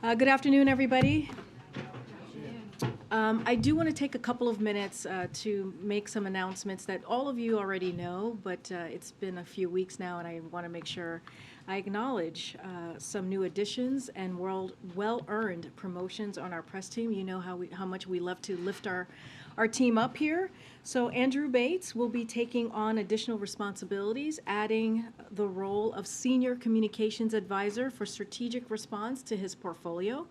Good afternoon, everybody. I do want to take a couple of minutes to make some announcements that all of you already know, but it's been a few weeks now, and I want to make sure I acknowledge some new additions and well-earned promotions on our press team. You know how much we love to lift our team up here. So Andrew Bates will be taking on additional responsibilities, adding the role of Senior Communications Advisor for Strategic Response to his portfolio.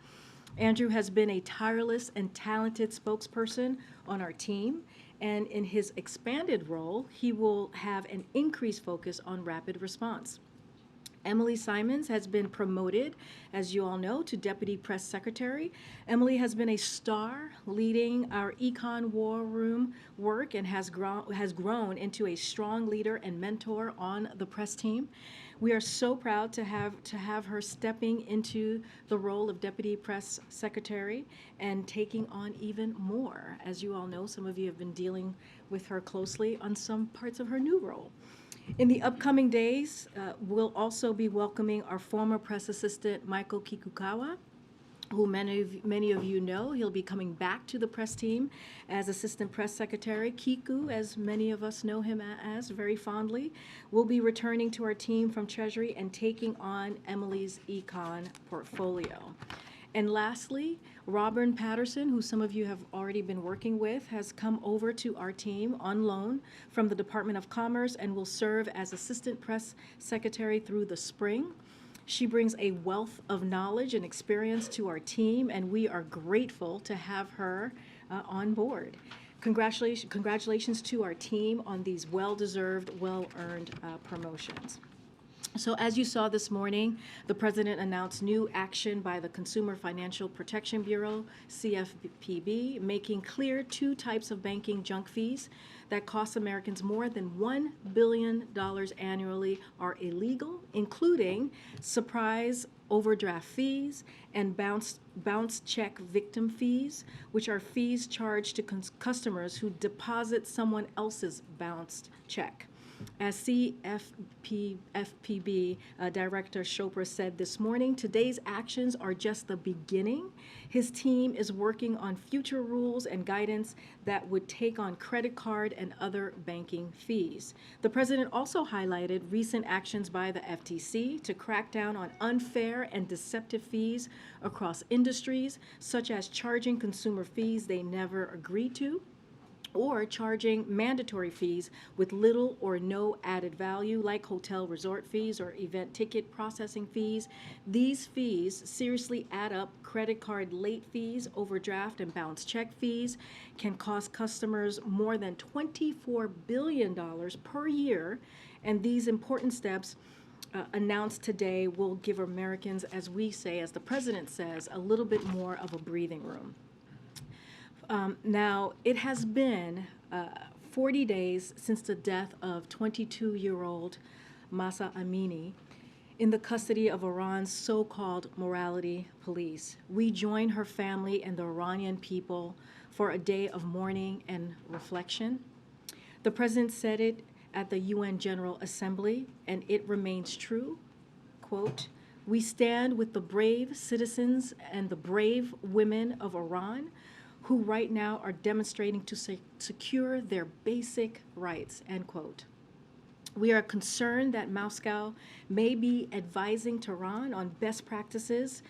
Andrew has been a tireless and talented spokesperson on our team, and in his expanded role, he will have an increased focus on rapid response. Emily Simons has been promoted, as you all know, to Deputy Press Secretary. Emily has been a star leading our Econ War Room work and has grown into a strong leader and mentor on the press team. We are so proud to have her stepping into the role of Deputy Press Secretary and taking on even more. As you all know, some of you have been dealing with her closely on some parts of her new role. In the upcoming days, we'll also be welcoming our former press assistant, Michael Kikukawa, who many of you know. He'll be coming back to the press team as Assistant Press Secretary. Kiku, as many of us know him as very fondly, will be returning to our team from Treasury and taking on Emily's econ portfolio. And lastly, Robin Patterson, who some of you have already been working with, has come over to our team on loan from the Department of Commerce and will serve as Assistant Press Secretary through the spring. She brings a wealth of knowledge and experience to our team, and we are grateful to have her on board. Congratulations to our team on these well-deserved, well-earned promotions. So as you saw this morning, the President announced new action by the Consumer Financial Protection Bureau, CFPB, making clear two types of banking junk fees that cost Americans more than $1 billion annually are illegal, including surprise overdraft fees and bounce check victim fees, which are fees charged to customers who deposit someone else's bounced check. As CFPB Director Chopra said this morning, today's actions are just the beginning. His team is working on future rules and guidance that would take on credit card and other banking fees. The President also highlighted recent actions by the FTC to crack down on unfair and deceptive fees across industries, such as charging consumer fees they never agreed to, or charging mandatory fees with little or no added value, like hotel resort fees or event ticket processing fees. These fees seriously add up. Credit card late fees, overdraft and bounce check fees can cost customers more than $24 billion per year, and these important steps announced today will give Americans, as we say, as the President says, a little bit more of a breathing room. Now, it has been 40 days since the death of 22-year-old Mahsa Amini in the custody of Iran's so-called morality police. We join her family and the Iranian people for a day of mourning and reflection. The President said it at the UN General Assembly, and it remains true. Quote, "We stand with the brave citizens and the brave women of Iran who right now are demonstrating to secure their basic rights," end quote. We are concerned that Moscow may be advising Tehran on best practices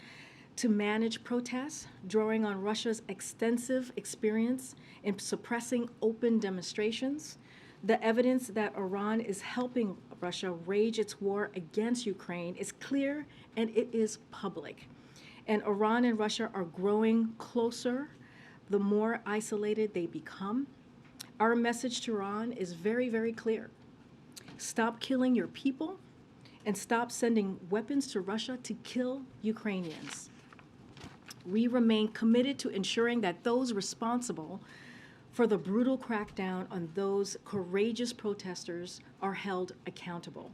to manage protests, drawing on Russia's extensive experience in suppressing open demonstrations. The evidence that Iran is helping Russia wage its war against Ukraine is clear and it is public. And Iran and Russia are growing closer the more isolated they become. Our message to Iran is very, very clear. Stop killing your people and stop sending weapons to Russia to kill Ukrainians. We remain committed to ensuring that those responsible for the brutal crackdown on those courageous protesters are held accountable.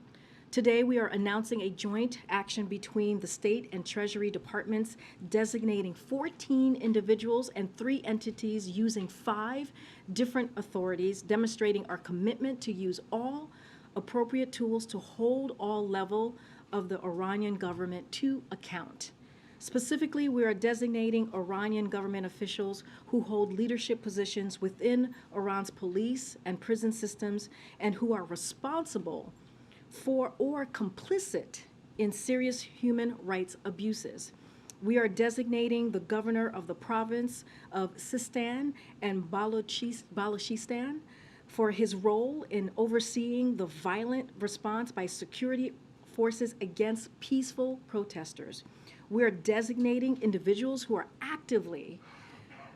Today, we are announcing a joint action between the State and Treasury Departments designating 14 individuals and 3 entities using 5 different authorities, demonstrating our commitment to use all appropriate tools to hold all level of the Iranian government to account. Specifically, we are designating Iranian government officials who hold leadership positions within Iran's police and prison systems and who are responsible for or complicit in serious human rights abuses. We are designating the governor of the province of Sistan and Balochistan for his role in overseeing the violent response by security forces against peaceful protesters. We are designating individuals who are actively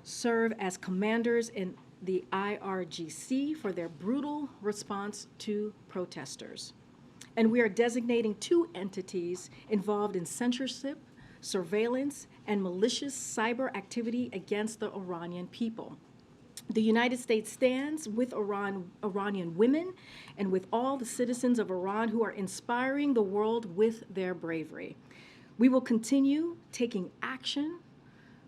serve as commanders in the IRGC for their brutal response to protesters. And we are designating 2 entities involved in censorship, surveillance, and malicious cyber activity against the Iranian people. The United States stands with Iranian women and with all the citizens of Iran who are inspiring the world with their bravery. We will continue taking action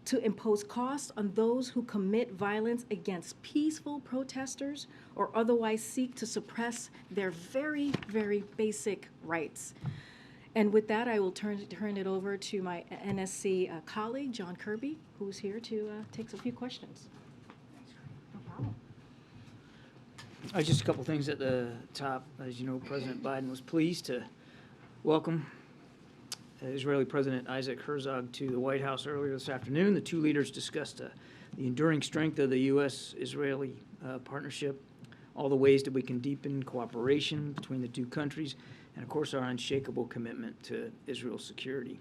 to impose costs on those who commit violence against peaceful protesters or otherwise seek to suppress their very, very basic rights. And with that, I will turn it over to my NSC colleague, John Kirby, who's here to take a few questions. No problem. Just a couple things at the top. As you know, President Biden was pleased to welcome Israeli President Isaac Herzog to the White House earlier this afternoon. The 2 leaders discussed the enduring strength of the U.S.-Israeli partnership, all the ways that we can deepen cooperation between the 2 countries, and of course our unshakable commitment to Israel's security.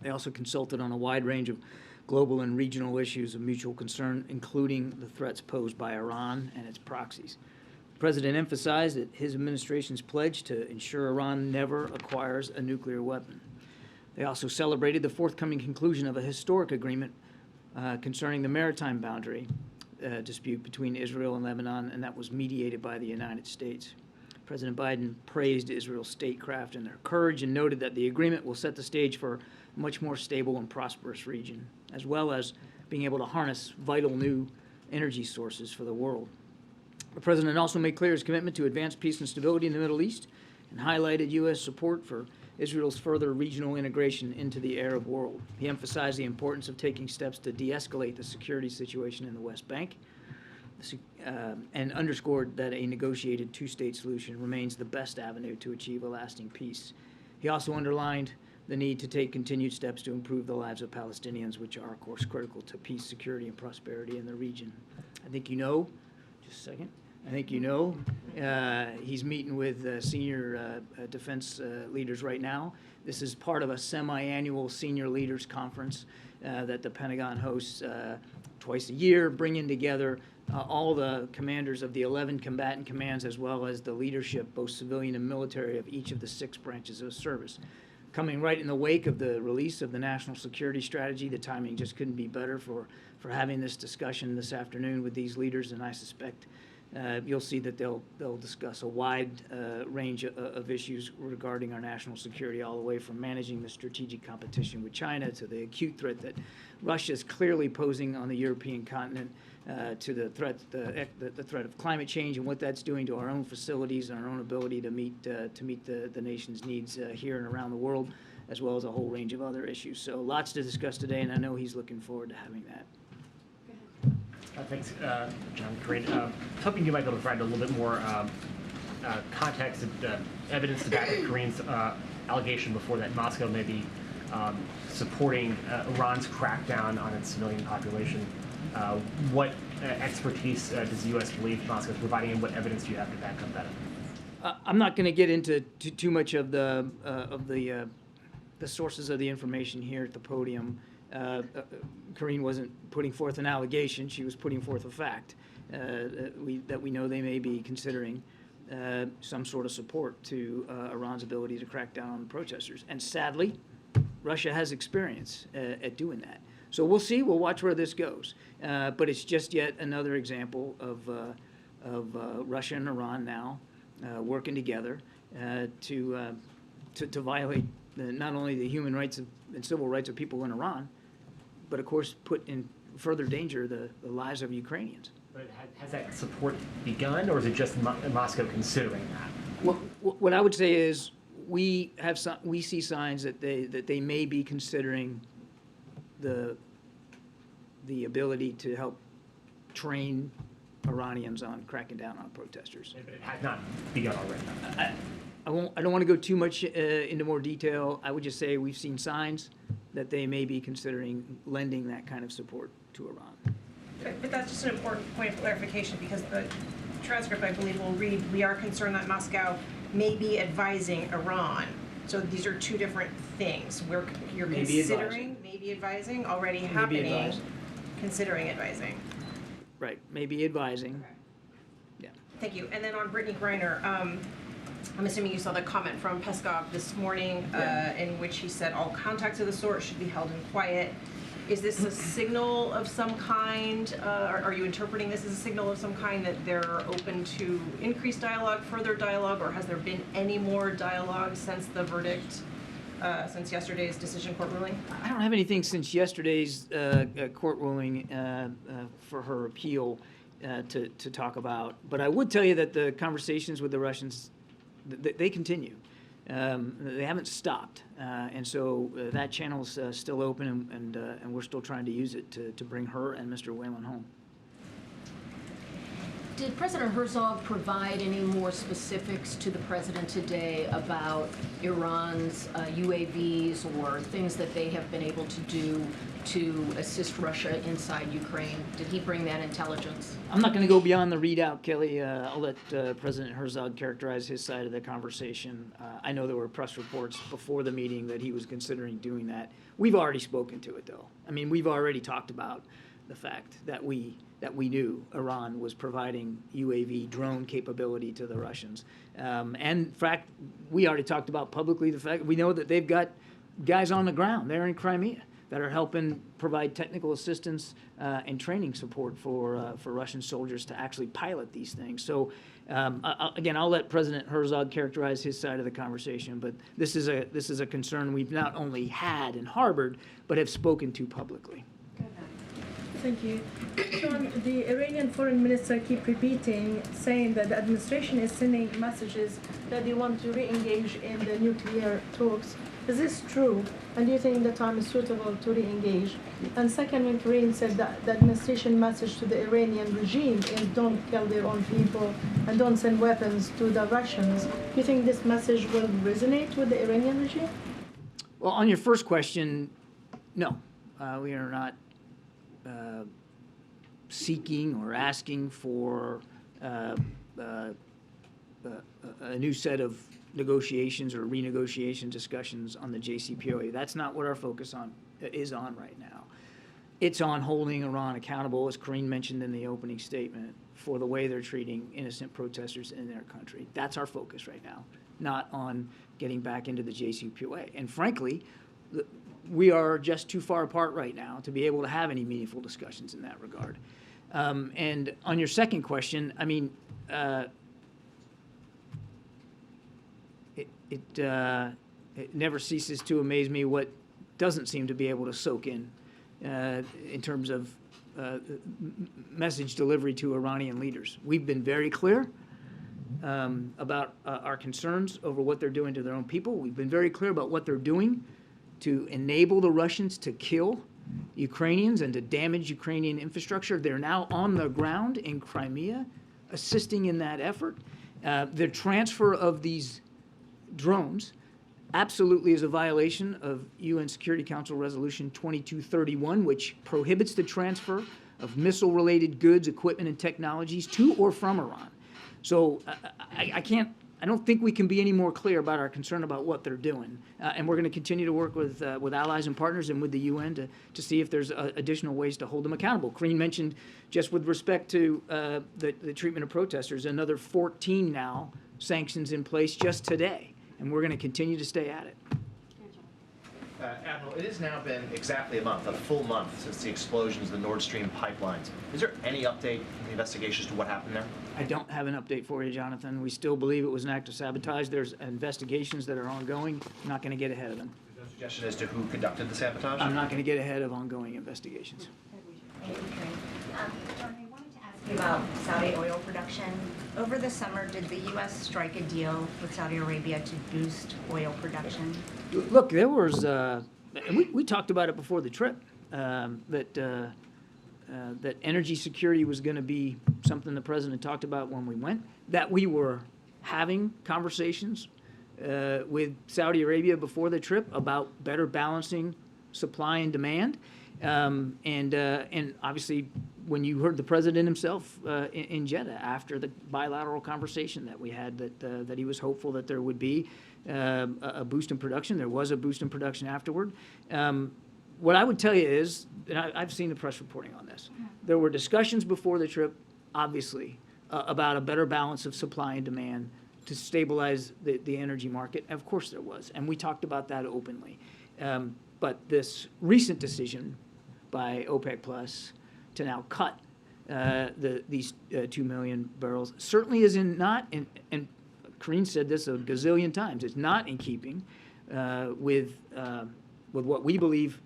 They also consulted on a wide range of global and regional issues of mutual concern, including the threats posed by Iran and its proxies. The President emphasized that his administration's pledge to ensure Iran never acquires a nuclear weapon. They also celebrated the forthcoming conclusion of a historic agreement concerning the maritime boundary dispute between Israel and Lebanon, and that was mediated by the United States. President Biden praised Israel's statecraft and their courage and noted that the agreement will set the stage for a much more stable and prosperous region, as well as being able to harness vital new energy sources for the world. The President also made clear his commitment to advance peace and stability in the Middle East and highlighted U.S. support for Israel's further regional integration into the Arab world. He emphasized the importance of taking steps to de-escalate the security situation in the West Bank and underscored that a negotiated 2-state solution remains the best avenue to achieve a lasting peace. He also underlined the need to take continued steps to improve the lives of Palestinians, which are, of course, critical to peace, security, and prosperity in the region. I think you know, just a second, he's meeting with senior defense leaders right now. This is part of a semi-annual senior leaders conference that the Pentagon hosts twice a year, bringing together all the commanders of the 11 combatant commands, as well as the leadership, both civilian and military, of each of the 6 branches of service. Coming right in the wake of the release of the National Security Strategy, the timing just couldn't be better for having this discussion this afternoon with these leaders, and I suspect you'll see that they'll discuss a wide range of issues regarding our national security, all the way from managing the strategic competition with China to the acute threat that Russia is clearly posing on the European continent, to the threat of climate change and what that's doing to our own facilities and our own ability to meet the nation's needs here and around the world, as well as a whole range of other issues. So lots to discuss today, and I know he's looking forward to having that. Thanks, John. Karine. I was hoping you might be able to provide a little bit more context and evidence to back up Karine's allegation before that Moscow may be supporting Iran's crackdown on its civilian population. What expertise does the U.S. believe Moscow is providing, and what evidence do you have to back up that? I'm not going to get into too much of the sources of the information here at the podium. Karine wasn't putting forth an allegation; she was putting forth a fact that we know they may be considering some sort of support to Iran's ability to crack down on protesters. And sadly, Russia has experience at doing that. So we'll see. We'll watch where this goes. But it's just yet another example of Russia and Iran now working together to violate not only the human rights and civil rights of people in Iran, but of course put in further danger the lives of Ukrainians. But has that support begun, or is it just Moscow considering that? Well, what I would say is we see signs that they may be considering the ability to help train Iranians on cracking down on protesters. It has not begun already. I don't want to go too much into more detail. I would just say we've seen signs that they may be considering lending that kind of support to Iran. But that's just an important point of clarification, because the transcript, I believe, will read, "We are concerned that Moscow may be advising Iran." So these are two different things. You're Maybe considering, maybe advising, already happening, advising. considering advising. Right, maybe advising. Yeah. Thank you. And then on Brittany Griner, I'm assuming you saw the comment from Peskov this morning, in which he said all contacts of the sort should be held in quiet. Is this a signal of some kind? Are you interpreting this as a signal of some kind that they're open to increased dialogue, further dialogue, or has there been any more dialogue since the verdict, since yesterday's decision court ruling? I don't have anything since yesterday's court ruling for her appeal to talk about, but I would tell you that the conversations with the Russians, they continue. They haven't stopped, and so that channel's still open, and we're still trying to use it to bring her and Mr. Whalen home. Did President Herzog provide any more specifics to the president today about Iran's UAVs or things that they have been able to do to assist Russia inside Ukraine? Did he bring that intelligence? I'm not going to go beyond the readout, Kelly. I'll let President Herzog characterize his side of the conversation. I know there were press reports before the meeting that he was considering doing that. We've already spoken to it, though. I mean, we've already talked about the fact that we knew Iran was providing UAV drone capability to the Russians. And in fact, we already talked about publicly the fact we know that they've got guys on the ground there in Crimea that are helping provide technical assistance and training support for Russian soldiers to actually pilot these things. So again, I'll let President Herzog characterize his side of the conversation, but this is a concern we've not only had and harbored, but have spoken to publicly. Thank you. Sean, the Iranian foreign minister keep repeating, saying that the administration is sending messages that they want to re-engage in the nuclear talks. Is this true? And do you think the time is suitable to re-engage? And second, when Karine said that the administration message to the Iranian regime is don't kill their own people and don't send weapons to the Russians, do you think this message will resonate with the Iranian regime? Well, on your first question, no. We are not seeking or asking for a new set of negotiations or renegotiation discussions on the JCPOA. That's not what our focus is on right now. It's on holding Iran accountable, as Karine mentioned in the opening statement, for the way they're treating innocent protesters in their country. That's our focus right now, not on getting back into the JCPOA. And frankly, we are just too far apart right now to be able to have any meaningful discussions in that regard. And on your second question, I mean, it never ceases to amaze me what doesn't seem to be able to soak in terms of message delivery to Iranian leaders. We've been very clear about our concerns over what they're doing to their own people. We've been very clear about what they're doing to enable the Russians to kill Ukrainians and to damage Ukrainian infrastructure. They're now on the ground in Crimea, assisting in that effort. The transfer of these drones absolutely is a violation of UN Security Council Resolution 2231, which prohibits the transfer of missile-related goods, equipment, and technologies to or from Iran. So I don't think we can be any more clear about our concern about what they're doing. And we're going to continue to work with allies and partners and with the UN to see if there's additional ways to hold them accountable. Karine mentioned, just with respect to the treatment of protesters, another 14 now sanctions in place just today. And we're going to continue to stay at it. Admiral, it has now been exactly a month, a full month, since the explosions of the Nord Stream pipelines. Is there any update in the investigation as to what happened there? I don't have an update for you, Jonathan. We still believe it was an act of sabotage. There's investigations that are ongoing. I'm not going to get ahead of them. There's no suggestion as to who conducted the sabotage? I'm not going to get ahead of ongoing investigations. Thank you, Karine. John, I wanted to ask you about Saudi oil production. Over the summer, did the U.S. strike a deal with Saudi Arabia to boost oil production? Look, there was, and we talked about it before the trip. that energy security was going to be something the president talked about when we went, that we were having conversations with Saudi Arabia before the trip about better balancing supply and demand. And obviously, when you heard the president himself in Jeddah after the bilateral conversation that we had, that he was hopeful that there would be a boost in production. There was a boost in production afterward. What I would tell you is, and I've seen the press reporting on this, there were discussions before the trip, obviously, about a better balance of supply and demand to stabilize the energy market. Of course there was, and we talked about that openly. But this recent decision by OPEC Plus to now cut these 2 million barrels certainly is not, and Karine said this a gazillion times, it's not in keeping with what we believe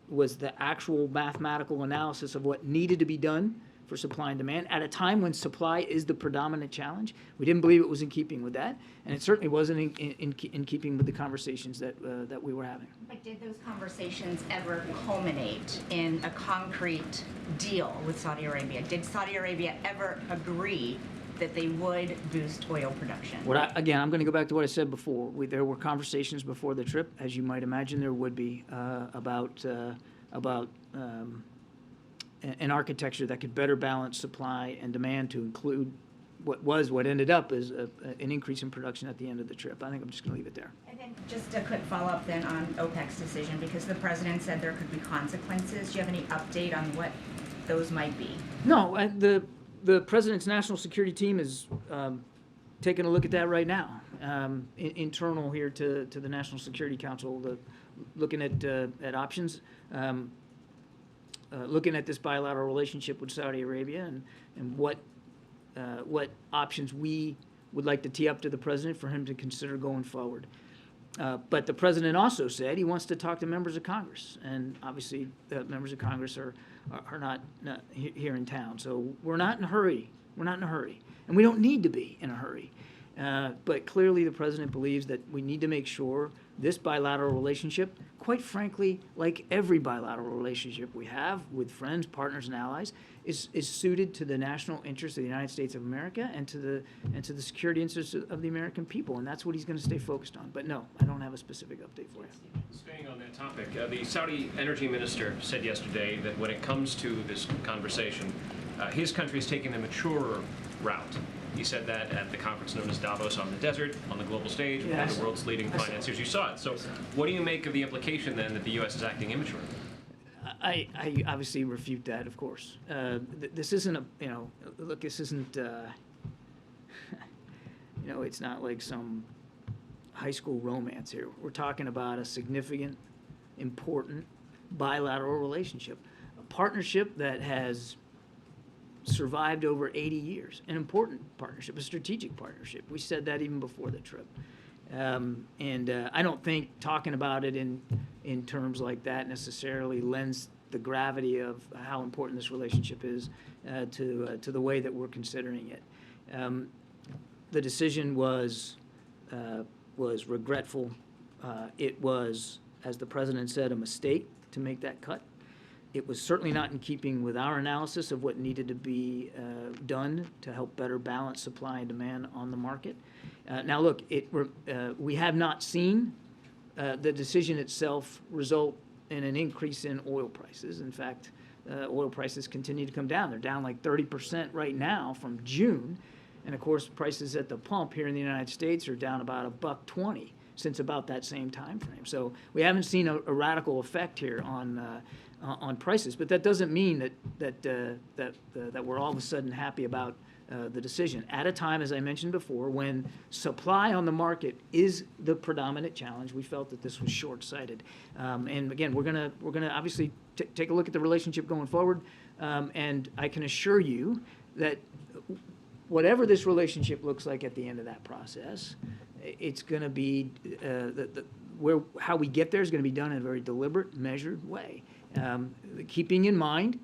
was the actual mathematical analysis of what needed to be done for supply and demand at a time when supply is the predominant challenge. We didn't believe it was in keeping with that, and it certainly wasn't in keeping with the conversations that we were having. But did those conversations ever culminate in a concrete deal with Saudi Arabia? Did Saudi Arabia ever agree that they would boost oil production? Again, I'm going to go back to what I said before. There were conversations before the trip, as you might imagine there would be, about an architecture that could better balance supply and demand to include what ended up as an increase in production at the end of the trip. I think I'm just going to leave it there. And then just a quick follow-up then on OPEC's decision, because the president said there could be consequences. Do you have any update on what those might be? No, the president's national security team is taking a look at that right now, internal here to the National Security Council, looking at options, looking at this bilateral relationship with Saudi Arabia and what options we would like to tee up to the president for him to consider going forward. But the president also said he wants to talk to members of Congress, and obviously members of Congress are not here in town. So we're not in a hurry. We're not in a hurry, and we don't need to be in a hurry. But clearly the president believes that we need to make sure this bilateral relationship, quite frankly, like every bilateral relationship we have with friends, partners, and allies, is suited to the national interests of the United States of America and to the security interests of the American people, and that's what he's going to stay focused on. But no, I don't have a specific update for you. Staying on that topic, the Saudi energy minister said yesterday that when it comes to this conversation, his country is taking the maturer route. He said that at the conference known as Davos on the Desert, on the global stage, with one of the world's leading financiers. You saw it. So what do you make of the implication, then, that the U.S. is acting immature? I obviously refute that, of course. This isn't look, this isn't, it's not like some high school romance here. We're talking about a significant, important bilateral relationship, a partnership that has survived over 80 years, an important partnership, a strategic partnership. We said that even before the trip. And I don't think talking about it in terms like that necessarily lends the gravity of how important this relationship is to the way that we're considering it. The decision was regretful. It was, as the president said, a mistake to make that cut. It was certainly not in keeping with our analysis of what needed to be done to help better balance supply and demand on the market. Now, look, we have not seen the decision itself result in an increase in oil prices. In fact, oil prices continue to come down. They're down like 30% right now from June. And, of course, prices at the pump here in the United States are down about $1.20 since about that same time frame. So we haven't seen a radical effect here on prices, but that doesn't mean that we're all of a sudden happy about the decision. At a time, as I mentioned before, when supply on the market is the predominant challenge, we felt that this was short-sighted. And again, we're gonna obviously take a look at the relationship going forward, and I can assure you that whatever this relationship looks like at the end of that process, it's going to be how we get there is going to be done in a very deliberate, measured way, keeping in mind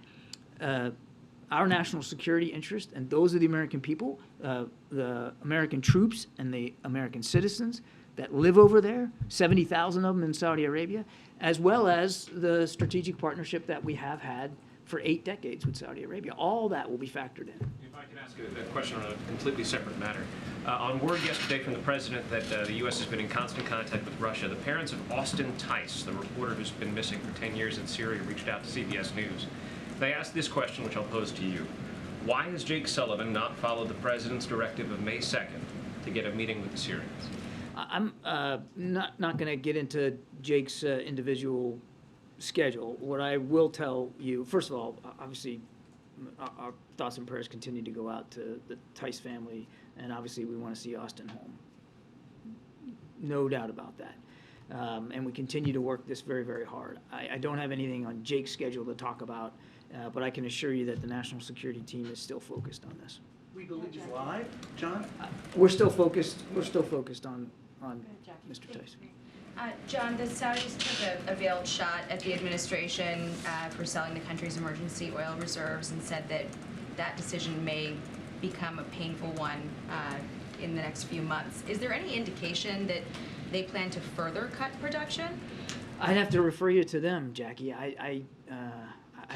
our national security interest and those of the American people, the American troops and the American citizens, that live over there, 70,000 of them in Saudi Arabia, as well as the strategic partnership that we have had for 8 decades with Saudi Arabia. All that will be factored in. If I can ask a question on a completely separate matter. On word yesterday from the president that the U.S. has been in constant contact with Russia, the parents of Austin Tice, the reporter who's been missing for 10 years in Syria, reached out to CBS News. They asked this question, which I'll pose to you. Why has Jake Sullivan not followed the president's directive of May 2nd to get a meeting with the Syrians? I'm not going to get into Jake's individual schedule. What I will tell you, first of all, obviously, our thoughts and prayers continue to go out to the Tice family, and obviously we want to see Austin home. No doubt about that. And we continue to work this very, very hard. I don't have anything on Jake's schedule to talk about, but I can assure you that the national security team is still focused on this. We believe he's alive, John? We're still focused on Mr. Tice. John, the Saudis took a veiled shot at the administration for selling the country's emergency oil reserves and said that that decision may become a painful one in the next few months. Is there any indication that they plan to further cut production? I'd have to refer you to them, Jackie. I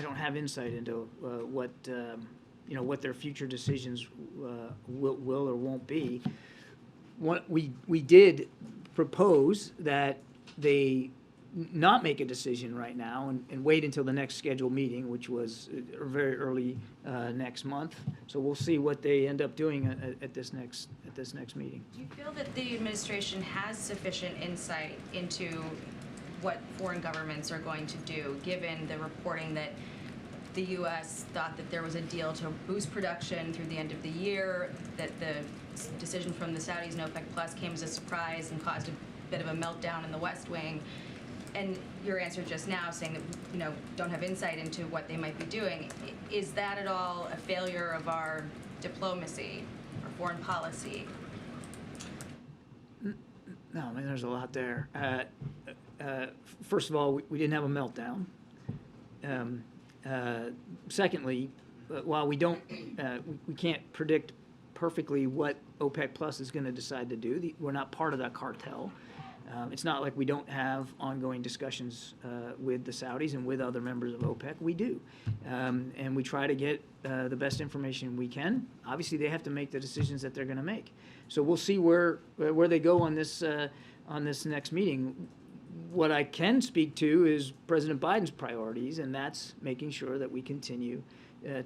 don't have insight into what their future decisions will or won't be. What we did propose that they not make a decision right now and wait until the next scheduled meeting, which was very early next month. So we'll see what they end up doing at this next meeting. Do you feel that the administration has sufficient insight into what foreign governments are going to do, given the reporting that the U.S. thought that there was a deal to boost production through the end of the year, that the decision from the Saudis and OPEC Plus came as a surprise and caused a bit of a meltdown in the West Wing, and your answer just now saying that don't have insight into what they might be doing, is that at all a failure of our diplomacy or foreign policy? No, I mean there's a lot there. First of all, we didn't have a meltdown. Secondly, while we can't predict perfectly what OPEC Plus is going to decide to do, we're not part of that cartel. It's not like we don't have ongoing discussions with the Saudis and with other members of OPEC. We do, and we try to get the best information we can. Obviously, they have to make the decisions that they're going to make. So we'll see where they go on this next meeting. What I can speak to is President Biden's priorities, and that's making sure that we continue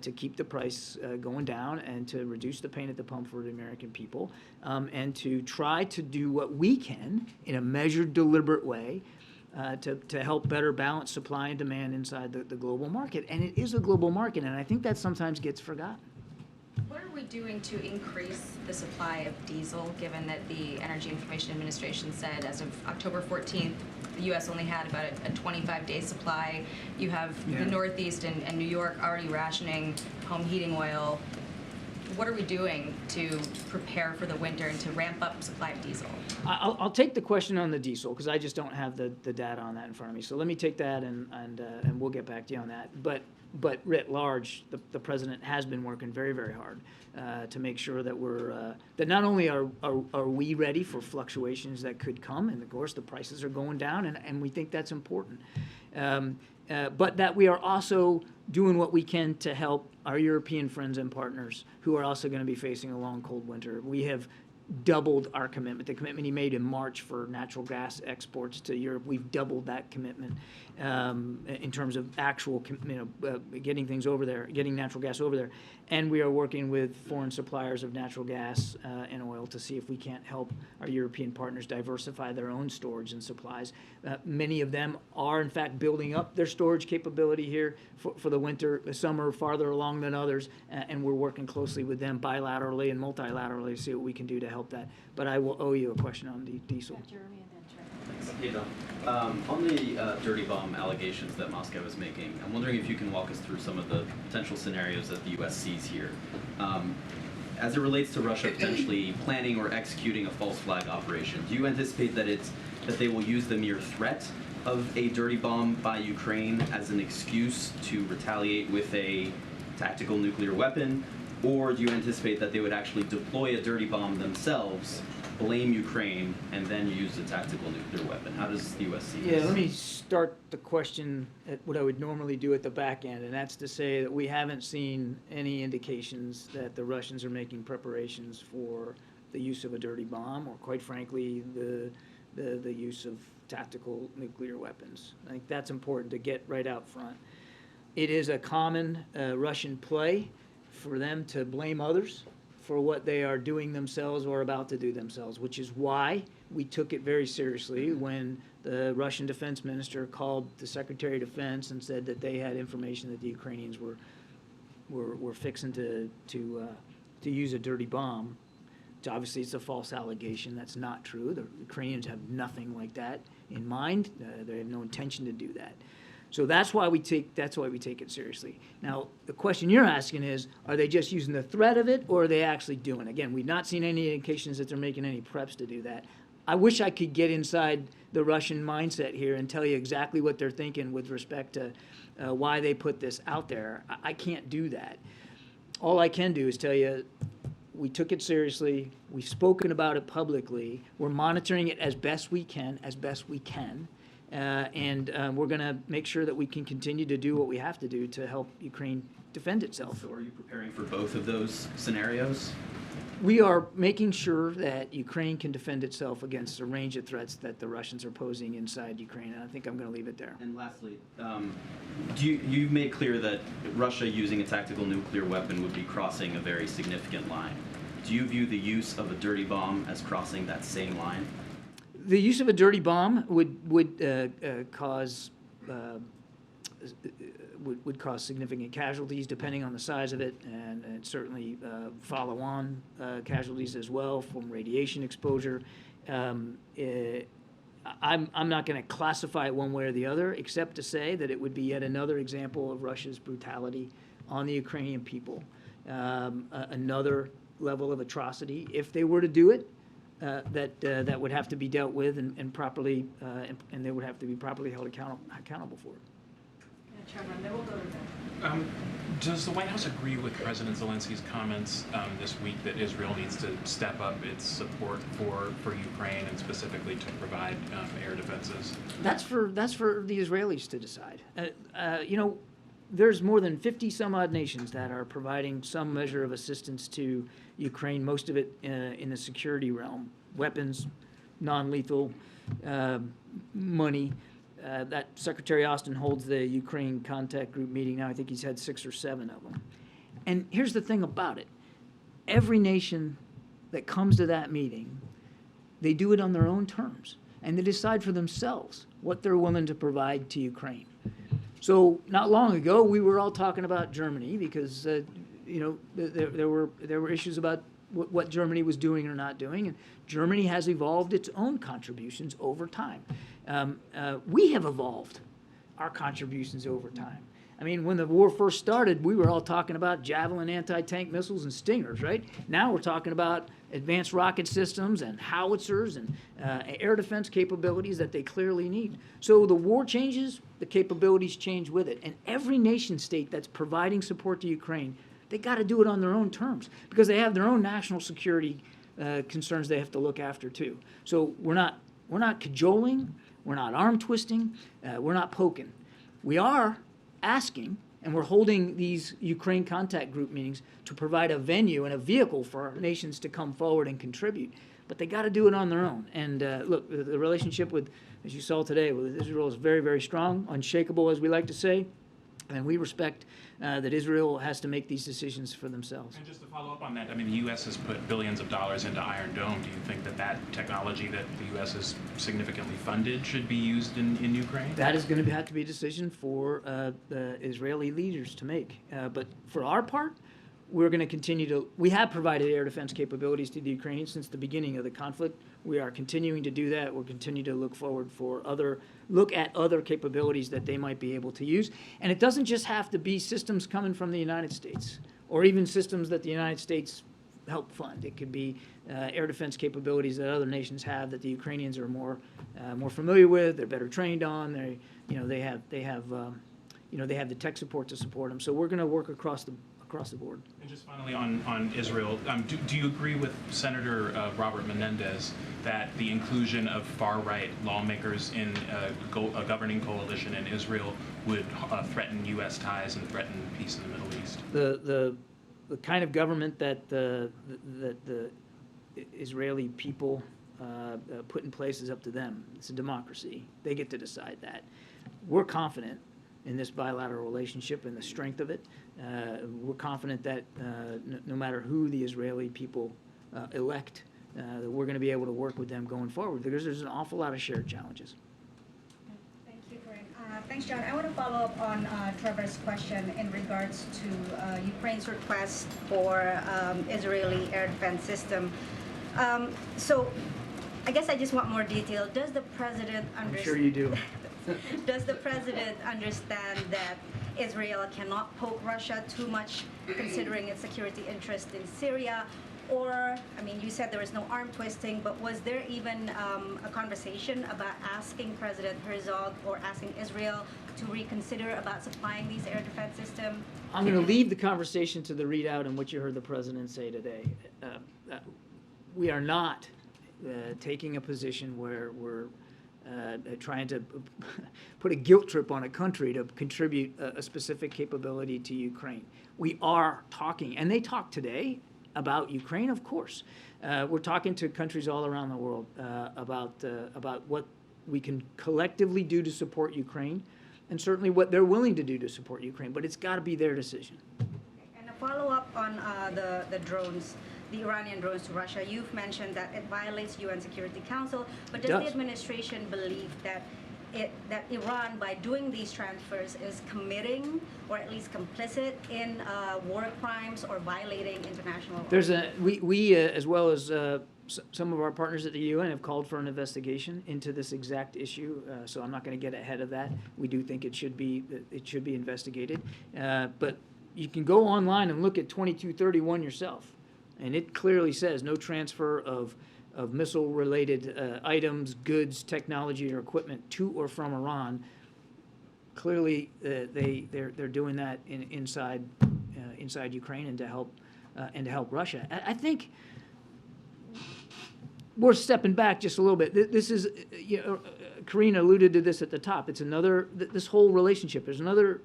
to keep the price going down and to reduce the pain at the pump for the American people, and to try to do what we can in a measured, deliberate way to help better balance supply and demand inside the global market. And it is a global market, and I think that sometimes gets forgotten. What are we doing to increase the supply of diesel, given that the Energy Information Administration said as of October 14th, the U.S. only had about a 25-day supply? You have the Northeast and New York already rationing home heating oil. What are we doing to prepare for the winter and to ramp up supply of diesel? I'll take the question on the diesel because I just don't have the data on that in front of me. So let me take that and we'll get back to you on that. But writ large, the president has been working very, very hard to make sure that that not only are we ready for fluctuations that could come, and of course the prices are going down, and we think that's important, but that we are also doing what we can to help our European friends and partners who are also going to be facing a long, cold winter. We have doubled our commitment. The commitment he made in March for natural gas exports to Europe, we've doubled that commitment in terms of actual, getting things over there, getting natural gas over there. And we are working with foreign suppliers of natural gas and oil to see if we can't help our European partners diversify their own storage and supplies. Many of them are, in fact, building up their storage capability here for the winter. Some are farther along than others, and we're working closely with them bilaterally and multilaterally to see what we can do to help that. But I will owe you a question on the diesel. Jeremy and then Trey. Hey, Don. On the dirty bomb allegations that Moscow is making, I'm wondering if you can walk us through some of the potential scenarios that the U.S. sees here. As it relates to Russia potentially planning or executing a false flag operation, do you anticipate that they will use the mere threat of a dirty bomb by Ukraine as an excuse to retaliate with a tactical nuclear weapon? Or do you anticipate that they would actually deploy a dirty bomb themselves blame Ukraine and then use a tactical nuclear weapon? How does the U.S. see this? Yeah, let me start the question at what I would normally do at the back end, and that's to say that we haven't seen any indications that the Russians are making preparations for the use of a dirty bomb, or quite frankly, the use of tactical nuclear weapons. I think that's important to get right out front. It is a common Russian play for them to blame others for what they are doing themselves or about to do themselves, which is why we took it very seriously when the Russian defense minister called the Secretary of Defense and said that they had information that the Ukrainians were fixing to use a dirty bomb. Obviously, it's a false allegation. That's not true. The Ukrainians have nothing like that in mind. They have no intention to do that. So that's why we take it seriously. Now, the question you're asking is, are they just using the threat of it, or are they actually doing it? Again, we've not seen any indications that they're making any preps to do that. I wish I could get inside the Russian mindset here and tell you exactly what they're thinking with respect to why they put this out there. I can't do that. All I can do is tell you we took it seriously. We've spoken about it publicly. We're monitoring it as best we can. And we're going to make sure that we can continue to do what we have to do to help Ukraine defend itself. So are you preparing for both of those scenarios? We are making sure that Ukraine can defend itself against a range of threats that the Russians are posing inside Ukraine, and I think I'm going to leave it there. And lastly, you've made clear that Russia using a tactical nuclear weapon would be crossing a very significant line. Do you view the use of a dirty bomb as crossing that same line? The use of a dirty bomb would cause significant casualties depending on the size of it, and certainly follow-on casualties as well from radiation exposure. I'm not going to classify it one way or the other, except to say that it would be yet another example of Russia's brutality on the Ukrainian people. Another level of atrocity, if they were to do it, that would have to be dealt with and properly, and they would have to be properly held accountable for it. Does the White House agree with President Zelensky's comments this week that Israel needs to step up its support for Ukraine and specifically to provide air defenses? That's for the Israelis to decide. There's more than 50 some odd nations that are providing some measure of assistance to Ukraine, most of it in the security realm, weapons, non-lethal, money. That Secretary Austin holds the Ukraine contact group meeting now. I think he's had 6 or 7 of them. And here's the thing about it. Every nation that comes to that meeting, they do it on their own terms, and they decide for themselves what they're willing to provide to Ukraine. So not long ago, we were all talking about Germany because there were issues about what Germany was doing or not doing, and Germany has evolved its own contributions over time. We have evolved our contributions over time. I mean, when the war first started, we were all talking about Javelin anti-tank missiles and Stingers, right? Now we're talking about advanced rocket systems and howitzers and air defense capabilities that they clearly need. So the war changes, the capabilities change with it. And every nation state that's providing support to Ukraine, they got to do it on their own terms because they have their own national security concerns they have to look after too. So we're not cajoling, we're not arm twisting, we're not poking. We are asking, and we're holding these Ukraine contact group meetings to provide a venue and a vehicle for our nations to come forward and contribute. But they got to do it on their own. And look, the relationship with, as you saw today, with Israel is very, very strong, unshakable, as we like to say. And we respect that Israel has to make these decisions for themselves. And just to follow up on that, I mean, the U.S. has put billions of dollars into Iron Dome. Do you think that technology that the U.S. has significantly funded should be used in Ukraine? That is going to have to be a decision for the Israeli leaders to make. But for our part, we're going to continue to, we have provided air defense capabilities to the Ukrainians since the beginning of the conflict. We are continuing to do that. We'll continue to look at other capabilities that they might be able to use. And it doesn't just have to be systems coming from the United States or even systems that the United States help fund. It could be air defense capabilities that other nations have that the Ukrainians are more familiar with. They're better trained on. They have they have the tech support to support them. So we're going to work across the board. And just finally on Israel, do you agree with Senator Robert Menendez that the inclusion of far-right lawmakers in a governing coalition in Israel would threaten U.S. ties and threaten peace in the Middle East? The kind of government that the Israeli people put in place is up to them. It's a democracy. They get to decide that. We're confident in this bilateral relationship and the strength of it. We're confident that no matter who the Israeli people elect, that we're going to be able to work with them going forward because there's an awful lot of shared challenges. Thank you, Karine. Thanks, John. I want to follow up on Trevor's question in regards to Ukraine's request for Israeli air defense system. So I guess I just want more detail. Does the president understand? I'm sure you do. Does the president understand that Israel cannot poke Russia too much, considering its security interest in Syria? Or, I mean, you said there was no arm twisting, but was there even a conversation about asking President Herzog or asking Israel to reconsider about supplying these air defense systems? I'm going to leave the conversation to the readout and what you heard the president say today. We are not taking a position where we're trying to put a guilt trip on a country to contribute a specific capability to Ukraine. We are talking, and they talked today about Ukraine, of course. We're talking to countries all around the world about what we can collectively do to support Ukraine, and certainly what they're willing to do to support Ukraine, but it's got to be their decision. And a follow-up on the drones, the Iranian drones to Russia. You've mentioned that it violates UN Security Council, but does the administration believe that Iran, by doing these transfers, is committing or at least complicit in war crimes or violating international law? There's we as well as some of our partners at the UN have called for an investigation into this exact issue. So I'm not going to get ahead of that. We do think it should be investigated, but you can go online and look at 2231 yourself. And it clearly says no transfer of missile-related items, goods, technology, or equipment to or from Iran. Clearly, they're doing that inside Ukraine and to help Russia. I think we're stepping back just a little bit. This is, Karine alluded to this at the top. It's another. This whole relationship is another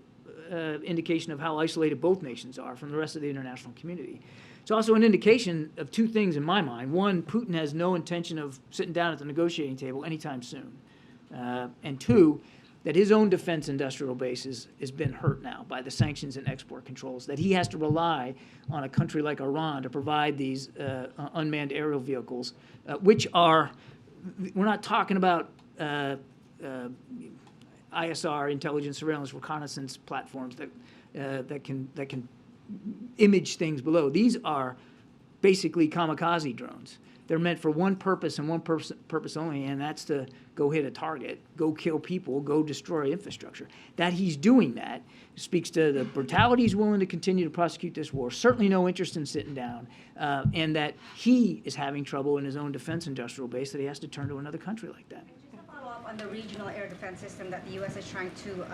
indication of how isolated both nations are from the rest of the international community. It's also an indication of two things in my mind. One, Putin has no intention of sitting down at the negotiating table anytime soon. And two, that his own defense industrial base has been hurt now by the sanctions and export controls, that he has to rely on a country like Iran to provide these unmanned aerial vehicles, which are, we're not talking about ISR, intelligence, surveillance, reconnaissance platforms that can image things below. These are basically kamikaze drones. They're meant for one purpose and one purpose only, and that's to go hit a target, go kill people, go destroy infrastructure. That he's doing that speaks to the brutality he's willing to continue to prosecute this war, certainly no interest in sitting down, and that he is having trouble in his own defense industrial base that he has to turn to another country like that. Just to follow up on the regional air defense system that the U.S. is trying to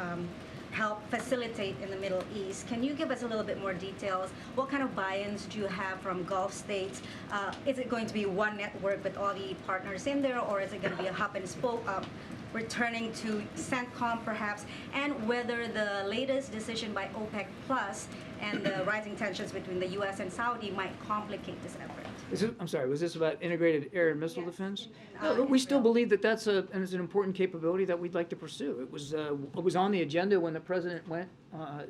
help facilitate in the Middle East. Can you give us a little bit more details? What kind of buy-ins do you have from Gulf states? Is it going to be one network with all the partners in there, or is it going to be a hub and spoke, returning to CENTCOM perhaps? And whether the latest decision by OPEC Plus and the rising tensions between the U.S. and Saudi might complicate this effort? I'm sorry, was this about integrated air and missile defense? No, we still believe that that's an important capability that we'd like to pursue. It was on the agenda when the president went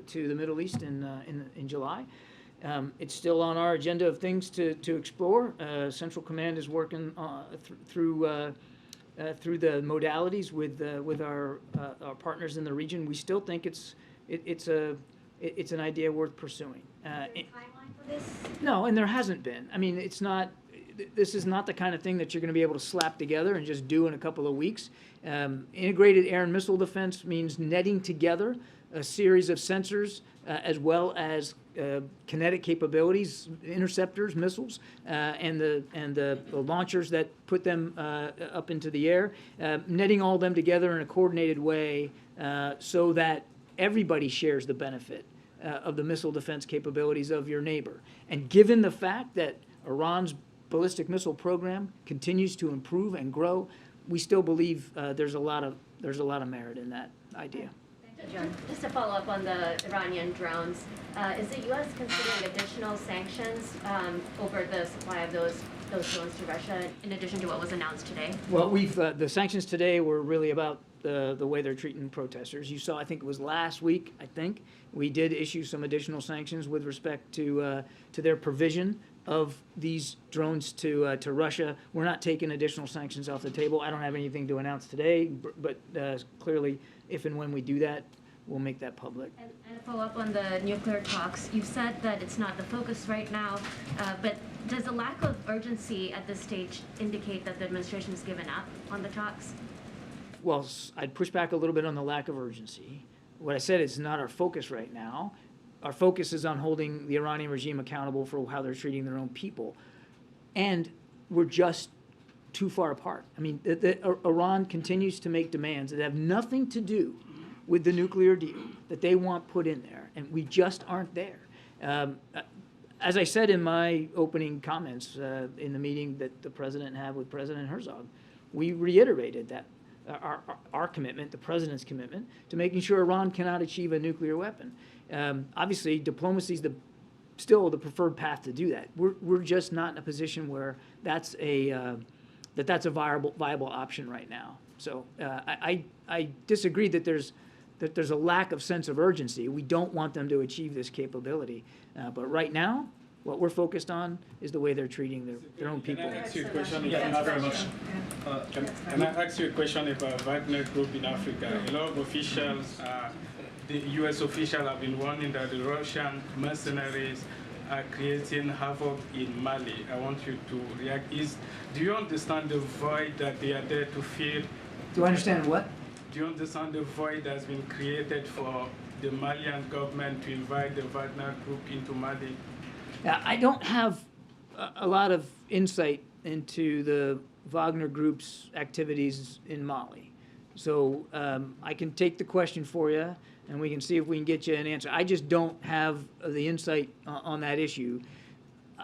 to the Middle East in July. It's still on our agenda of things to explore. Central Command is working through the modalities with our partners in the region. We still think it's an idea worth pursuing. No, and there hasn't been. I mean, it's not. This is not the kind of thing that you're going to be able to slap together and just do in a couple of weeks. Integrated air and missile defense means netting together a series of sensors as well as kinetic capabilities, interceptors, missiles, and the launchers that put them up into the air, netting all of them together in a coordinated way so that everybody shares the benefit of the missile defense capabilities of your neighbor. And given the fact that Iran's ballistic missile program continues to improve and grow, we still believe there's a lot of merit in that idea. Just to follow up on the Iranian drones, is the U.S. considering additional sanctions over the supply of those drones to Russia, in addition to what was announced today? Well, the sanctions today were really about the way they're treating protesters. You saw, I think it was last week, we did issue some additional sanctions with respect to their provision of these drones to Russia. We're not taking additional sanctions off the table. I don't have anything to announce today, but clearly, if and when we do that, we'll make that public. And to follow up on the nuclear talks, you've said that it's not the focus right now, but does the lack of urgency at this stage indicate that the administration has given up on the talks? Well, I'd push back a little bit on the lack of urgency. What I said is not our focus right now. Our focus is on holding the Iranian regime accountable for how they're treating their own people. And we're just too far apart. I mean, Iran continues to make demands that have nothing to do with the nuclear deal that they want put in there, and we just aren't there. As I said in my opening comments in the meeting that the president had with President Herzog, we reiterated that our commitment, the president's commitment, to making sure Iran cannot achieve a nuclear weapon. Obviously, diplomacy is still the preferred path to do that. We're just not in a position where that's a viable option right now. So I disagree that there's a lack of sense of urgency. We don't want them to achieve this capability, but right now, what we're focused on is the way they're treating their own people. Can I ask you a question? Can I ask you a question about Wagner Group in Africa? A lot of officials, the U.S. officials have been warning that the Russian mercenaries are creating havoc in Mali. I want you to react. Do you understand the void that they are there to fill? Do I understand what? Do you understand the void that's been created for the Malian government to invite the Wagner Group into Mali? I don't have a lot of insight into the Wagner Group's activities in Mali. So I can take the question for you, and we can see if we can get you an answer. I just don't have the insight on that issue.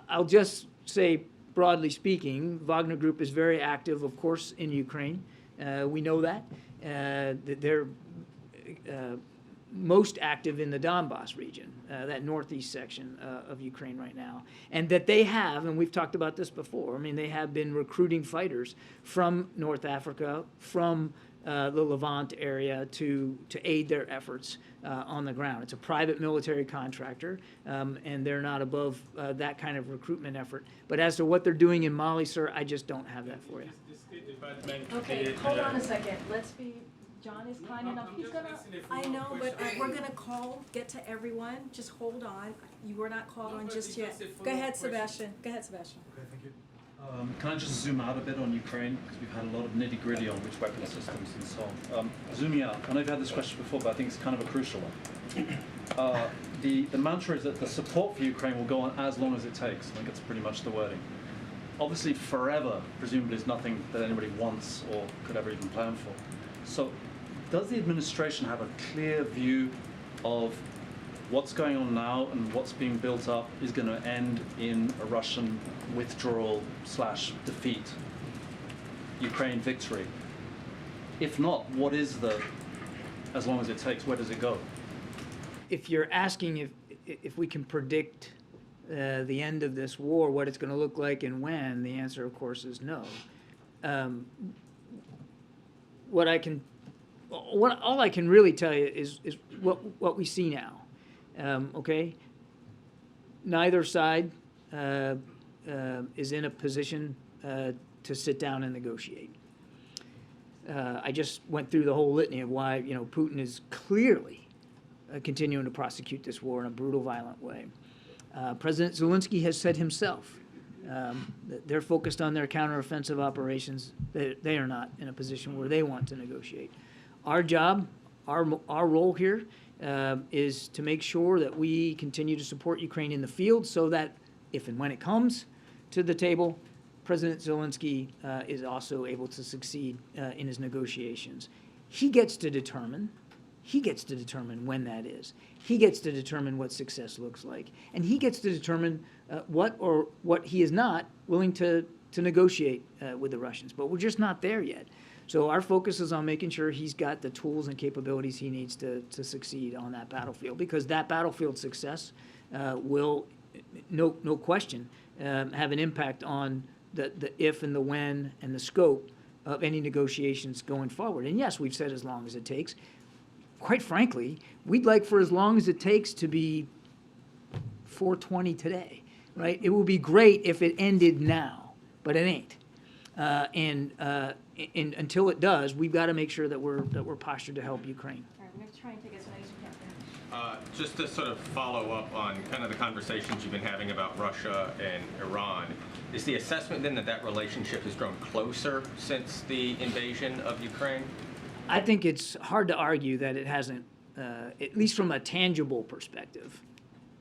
I'll just say, broadly speaking, Wagner Group is very active, of course, in Ukraine. We know that. They're most active in the Donbass region, that northeast section of Ukraine right now. And that they have, and we've talked about this before, I mean, they have been recruiting fighters from North Africa, from the Levant area to aid their efforts on the ground. It's a private military contractor, and they're not above that kind of recruitment effort. But as to what they're doing in Mali, sir, I just don't have that for you. Okay, hold on a second. John is kind enough. He's gonna. I know, but we're gonna get to everyone. Just hold on. You were not called on just yet. Go ahead, Sebastian. Okay, thank you. Can I just zoom out a bit on Ukraine, because we've had a lot of nitty-gritty on which weapon systems and so on. Zooming out, I know you've had this question before, but I think it's kind of a crucial one. The mantra is that the support for Ukraine will go on as long as it takes. I think it's pretty much the wording. Obviously, forever, presumably, is nothing that anybody wants or could ever even plan for. So, does the administration have a clear view of what's going on now and what's being built up is going to end in a Russian withdrawal / defeat, Ukraine victory? If not, what is as long as it takes, where does it go? If you're asking if we can predict the end of this war, what it's going to look like and when, the answer, of course, is no. All I can really tell you is what we see now. Okay, neither side is in a position to sit down and negotiate. I just went through the whole litany of why Putin is clearly continuing to prosecute this war in a brutal, violent way. President Zelensky has said himself that they're focused on their counteroffensive operations. They are not in a position where they want to negotiate. Our job, our role here is to make sure that we continue to support Ukraine in the field so that if and when it comes to the table, President Zelensky is also able to succeed in his negotiations. He gets to determine He gets to determine when that is. He gets to determine what success looks like. And he gets to determine what he is not willing to negotiate with the Russians. But we're just not there yet. So our focus is on making sure he's got the tools and capabilities he needs to succeed on that battlefield, because that battlefield success will, no question, have an impact on the if and the when and the scope of any negotiations going forward. And yes, we've said as long as it takes. Quite frankly, we'd like for as long as it takes to be 420 today, right? It would be great if it ended now, but it ain't. And until it does, we've got to make sure that we're postured to help Ukraine. All right, we're going to try and take as many as we can. Just to sort of follow up on kind of the conversations you've been having about Russia and Iran, is the assessment then that that relationship has grown closer since the invasion of Ukraine? I think it's hard to argue that it hasn't, at least from a tangible perspective,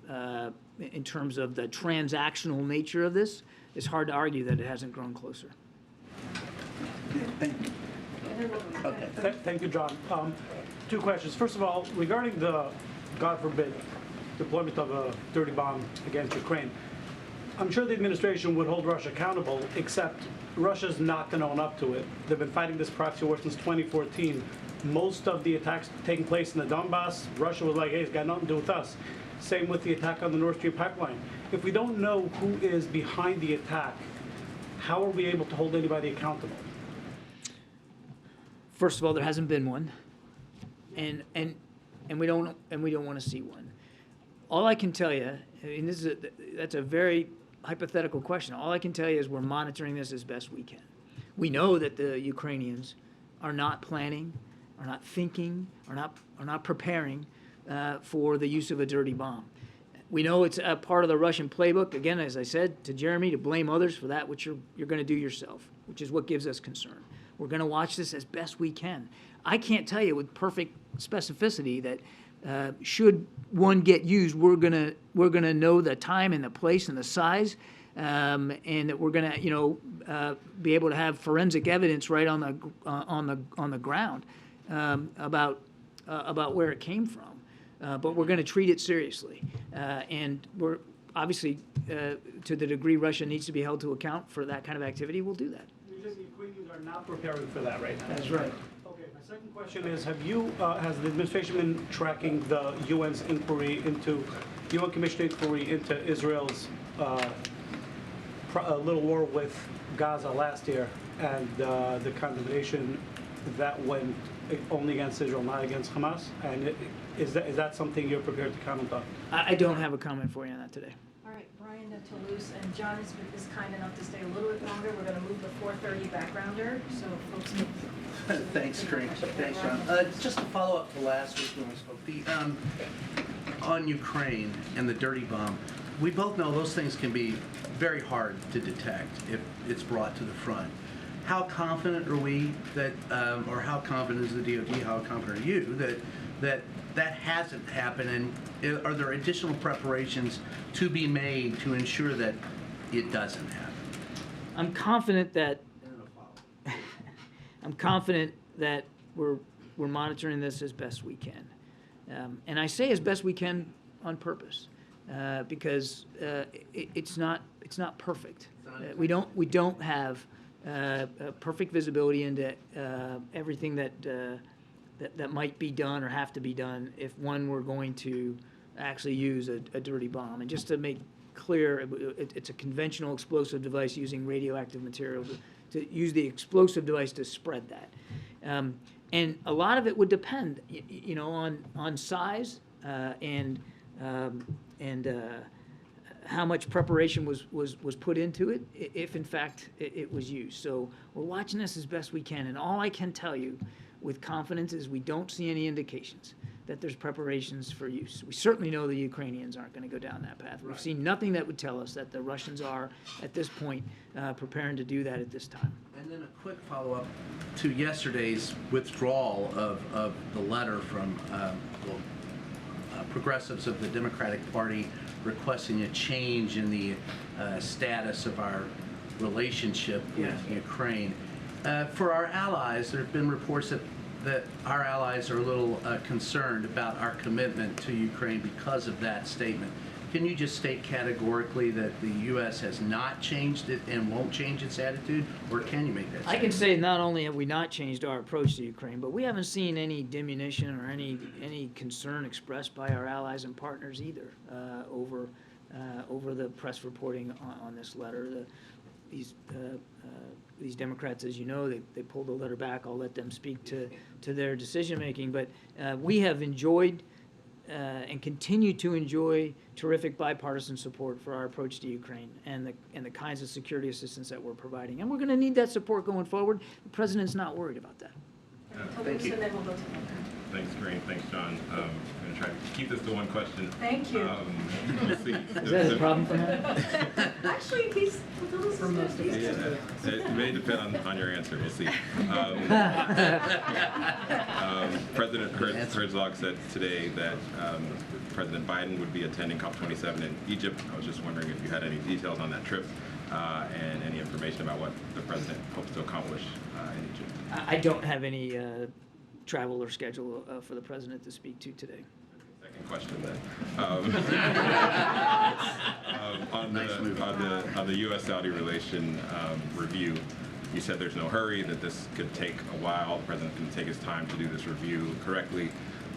in terms of the transactional nature of this, it's hard to argue that it hasn't grown closer. Thank you, John. Two questions. First of all, regarding the, God forbid, deployment of a dirty bomb against Ukraine, I'm sure the administration would hold Russia accountable, except Russia's not going to own up to it. They've been fighting this proxy war since 2014. Most of the attacks taking place in the Donbass, Russia was like, hey, it's got nothing to do with us. Same with the attack on the Nord Stream pipeline. If we don't know who is behind the attack, how are we able to hold anybody accountable? First of all, there hasn't been one, and we don't want to see one. All I can tell you, and that's a very hypothetical question. All I can tell you is we're monitoring this as best we can. We know that the Ukrainians are not planning, are not thinking, are not preparing for the use of a dirty bomb. We know it's a part of the Russian playbook. Again, as I said to Jeremy, to blame others for that which you're going to do yourself, which is what gives us concern. We're going to watch this as best we can. I can't tell you with perfect specificity that should one get used, we're gonna know the time and the place and the size, and that we're gonna be able to have forensic evidence right on the ground about where it came from. But we're going to treat it seriously, and we're obviously to the degree Russia needs to be held to account for that kind of activity, we'll do that. You said the Ukrainians are not preparing for that right now. That's right. Okay, my second question is, has the administration been tracking the UN's inquiry into, UN Commission inquiry into Israel's little war with Gaza last year, and the condemnation that went only against Israel, not against Hamas? And is that something you're prepared to comment on? I don't have a comment for you on that today. All right, Brian Toulouse, and John is kind enough to stay a little bit longer. We're going to move the 4:30 backgrounder, so folks can... Thanks, Karine. Thanks, John. Just to follow up to last week when we spoke, on Ukraine and the dirty bomb, we both know those things can be very hard to detect if it's brought to the front. How confident are we that, or how confident is the DoD, how confident are you that hasn't happened, and are there additional preparations to be made to ensure that it doesn't happen? I'm confident that we're monitoring this as best we can, and I say as best we can on purpose, because it's not perfect. We don't have perfect visibility into everything that might be done or have to be done if one were going to actually use a dirty bomb. And just to make clear, it's a conventional explosive device using radioactive material to use the explosive device to spread that. And a lot of it would depend, on size and how much preparation was put into it, if in fact it was used. So we're watching this as best we can, and all I can tell you with confidence is we don't see any indications that there's preparations for use. We certainly know the Ukrainians aren't going to go down that path. We've seen nothing that would tell us that the Russians are, at this point, preparing to do that at this time. And then a quick follow-up to yesterday's withdrawal of the letter from progressives of the Democratic Party requesting a change in the status of our relationship with Ukraine. For our allies, there have been reports that that our allies are a little concerned about our commitment to Ukraine because of that statement. Can you just state categorically that the U.S. has not changed it and won't change its attitude, or can you make that statement? I can say not only have we not changed our approach to Ukraine, but we haven't seen any diminution or any concern expressed by our allies and partners either over the press reporting on this letter. These Democrats, as you know, they pulled the letter back. I'll let them speak to their decision making, but we have enjoyed and continue to enjoy terrific bipartisan support for our approach to Ukraine and the kinds of security assistance that we're providing. And we're going to need that support going forward. The President's not worried about that. Thank you. Thanks, Karine. Thanks, John. I'm going to try to keep this to one question. Thank you. We'll see. Is that a problem for him? Actually, he's Yeah, it may depend on your answer. We'll see. President Herzog said today that President Biden would be attending COP27 in Egypt. I was just wondering if you had any details on that trip and any information about what the president hopes to accomplish in Egypt. I don't have any travel or schedule for the President to speak to today. Second question then. On the U.S.-Saudi relation review, you said there's no hurry, that this could take a while. The President can take his time to do this review correctly.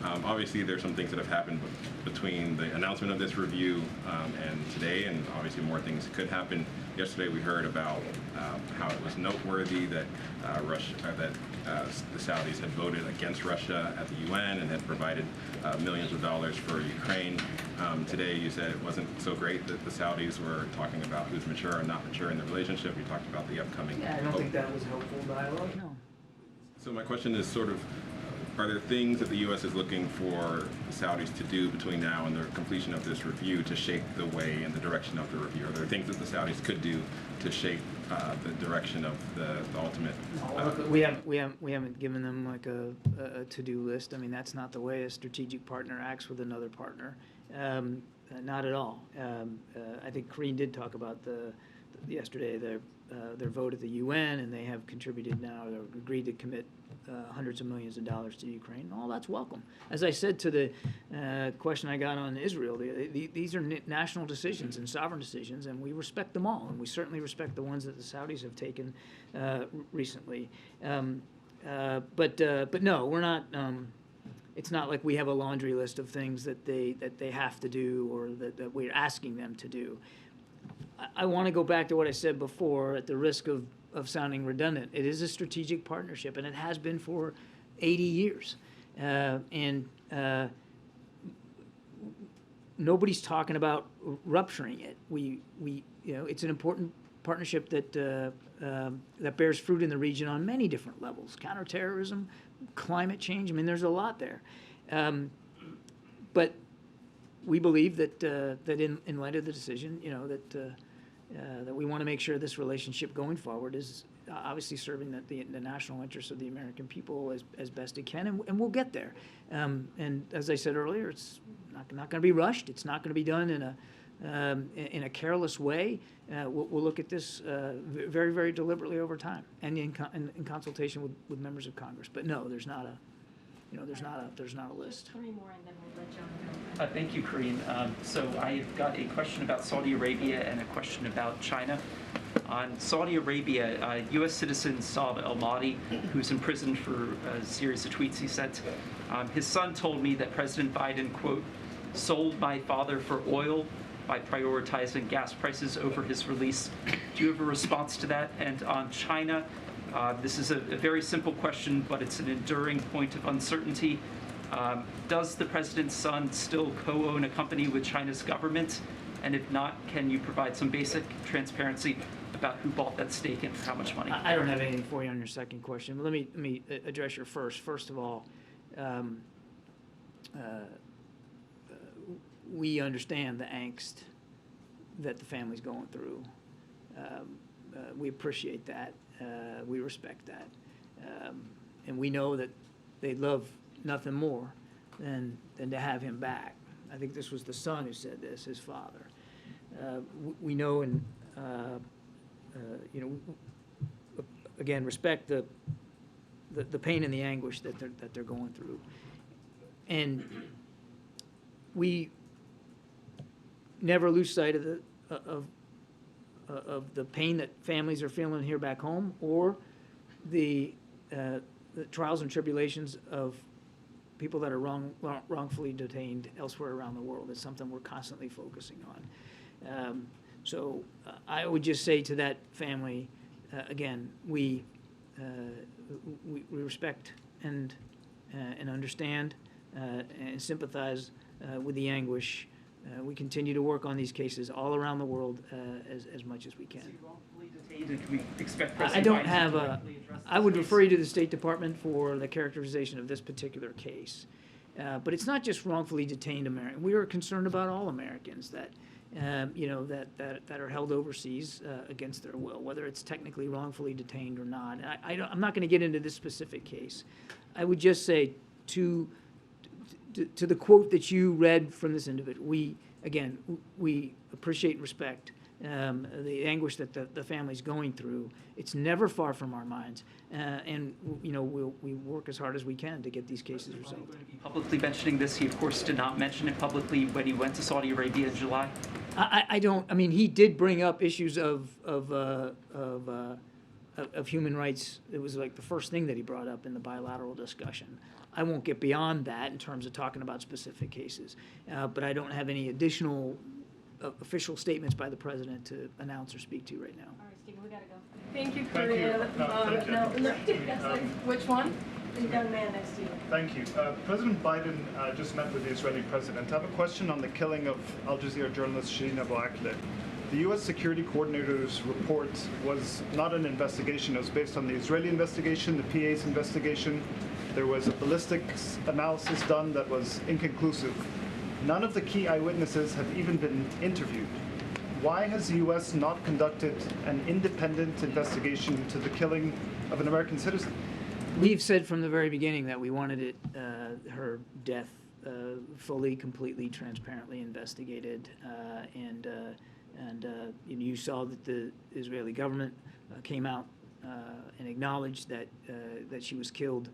Obviously, there's some things that have happened between the announcement of this review and today, and obviously more things could happen. Yesterday, we heard about how it was noteworthy that the Saudis had voted against Russia at the UN and had provided millions of dollars for Ukraine. Today, you said it wasn't so great that the Saudis were talking about who's mature and not mature in the relationship. You talked about the upcoming. Yeah, I don't think that was helpful dialogue. No. So my question is sort of, are there things that the U.S. is looking for the Saudis to do between now and the completion of this review to shape the way and the direction of the review? Are there things that the Saudis could do to shape the direction of the ultimate? We haven't given them like a to-do list. I mean, that's not the way a strategic partner acts with another partner. Not at all. I think Karine did talk about yesterday their vote at the UN, and they have contributed now, or agreed to commit hundreds of millions of dollars to Ukraine. All that's welcome. As I said to the question I got on Israel, these are national decisions and sovereign decisions, and we respect them all, and we certainly respect the ones that the Saudis have taken recently. But no, we're not. It's not like we have a laundry list of things that they have to do or that we're asking them to do. I want to go back to what I said before, at the risk of sounding redundant. It is a strategic partnership, and it has been for 80 years. Nobody's talking about rupturing it. It's an important partnership that bears fruit in the region on many different levels: counterterrorism, climate change. I mean, there's a lot there. But we believe that in light of the decision, that we want to make sure this relationship going forward is obviously serving the national interests of the American people as best it can, and we'll get there. And as I said earlier, it's not going to be rushed. It's not going to be done in a careless way. We'll look at this very, very deliberately over time, and in consultation with members of Congress. But no, there's not a list. Three more, and then we'll let John go. Thank you, Karine. So I've got a question about Saudi Arabia and a question about China. On Saudi Arabia, U.S. citizen Saad al-Mahdi, who's imprisoned for a series of tweets he sent, his son told me that President Biden, quote, sold my father for oil by prioritizing gas prices over his release. Do you have a response to that? And on China, this is a very simple question, but it's an enduring point of uncertainty. Does the president's son still co-own a company with China's government? And if not, can you provide some basic transparency about who bought that stake and for how much money? I don't have anything for you on your second question, but let me address your first. First of all, we understand the angst that the family's going through. We appreciate that. We respect that. And we know that they'd love nothing more than to have him back. I think this was the son who said this, his father. We know and, again, respect the the pain and the anguish that they're going through. And we never lose sight of the pain that families are feeling here back home, or the trials and tribulations of people that are wrongfully detained elsewhere around the world. It's something we're constantly focusing on. So I would just say to that family, again, we respect and understand and sympathize with the anguish. We continue to work on these cases all around the world as much as we can. I don't have a, I would refer you to the State Department for the characterization of this particular case. But it's not just wrongfully detained Americans. We are concerned about all Americans that, that are held overseas against their will, whether it's technically wrongfully detained or not. I'm not going to get into this specific case. I would just say to the quote that you read from this individual, we appreciate and respect the anguish that the family's going through. It's never far from our minds, and we work as hard as we can to get these cases resolved. Publicly mentioning this, he of course did not mention it publicly when he went to Saudi Arabia in July. I don't. I mean, he did bring up issues of human rights. It was like the first thing that he brought up in the bilateral discussion. I won't get beyond that in terms of talking about specific cases, but I don't have any additional official statements by the president to announce or speak to right now. All right, Stephen, we gotta go. Thank you, Thank you. Karine. No, Which one? The young man next to you. Thank you. President Biden just met with the Israeli president. I have a question on the killing of Al Jazeera journalist Shireen Abu Akleh. The U.S. Security Coordinator's report was not an investigation. It was based on the Israeli investigation, the PA's investigation. There was a ballistics analysis done that was inconclusive. None of the key eyewitnesses have even been interviewed. Why has the U.S. not conducted an independent investigation into the killing of an American citizen? We've said from the very beginning that we wanted her death fully, completely, transparently investigated, and you saw that the Israeli government came out and acknowledged that she was killed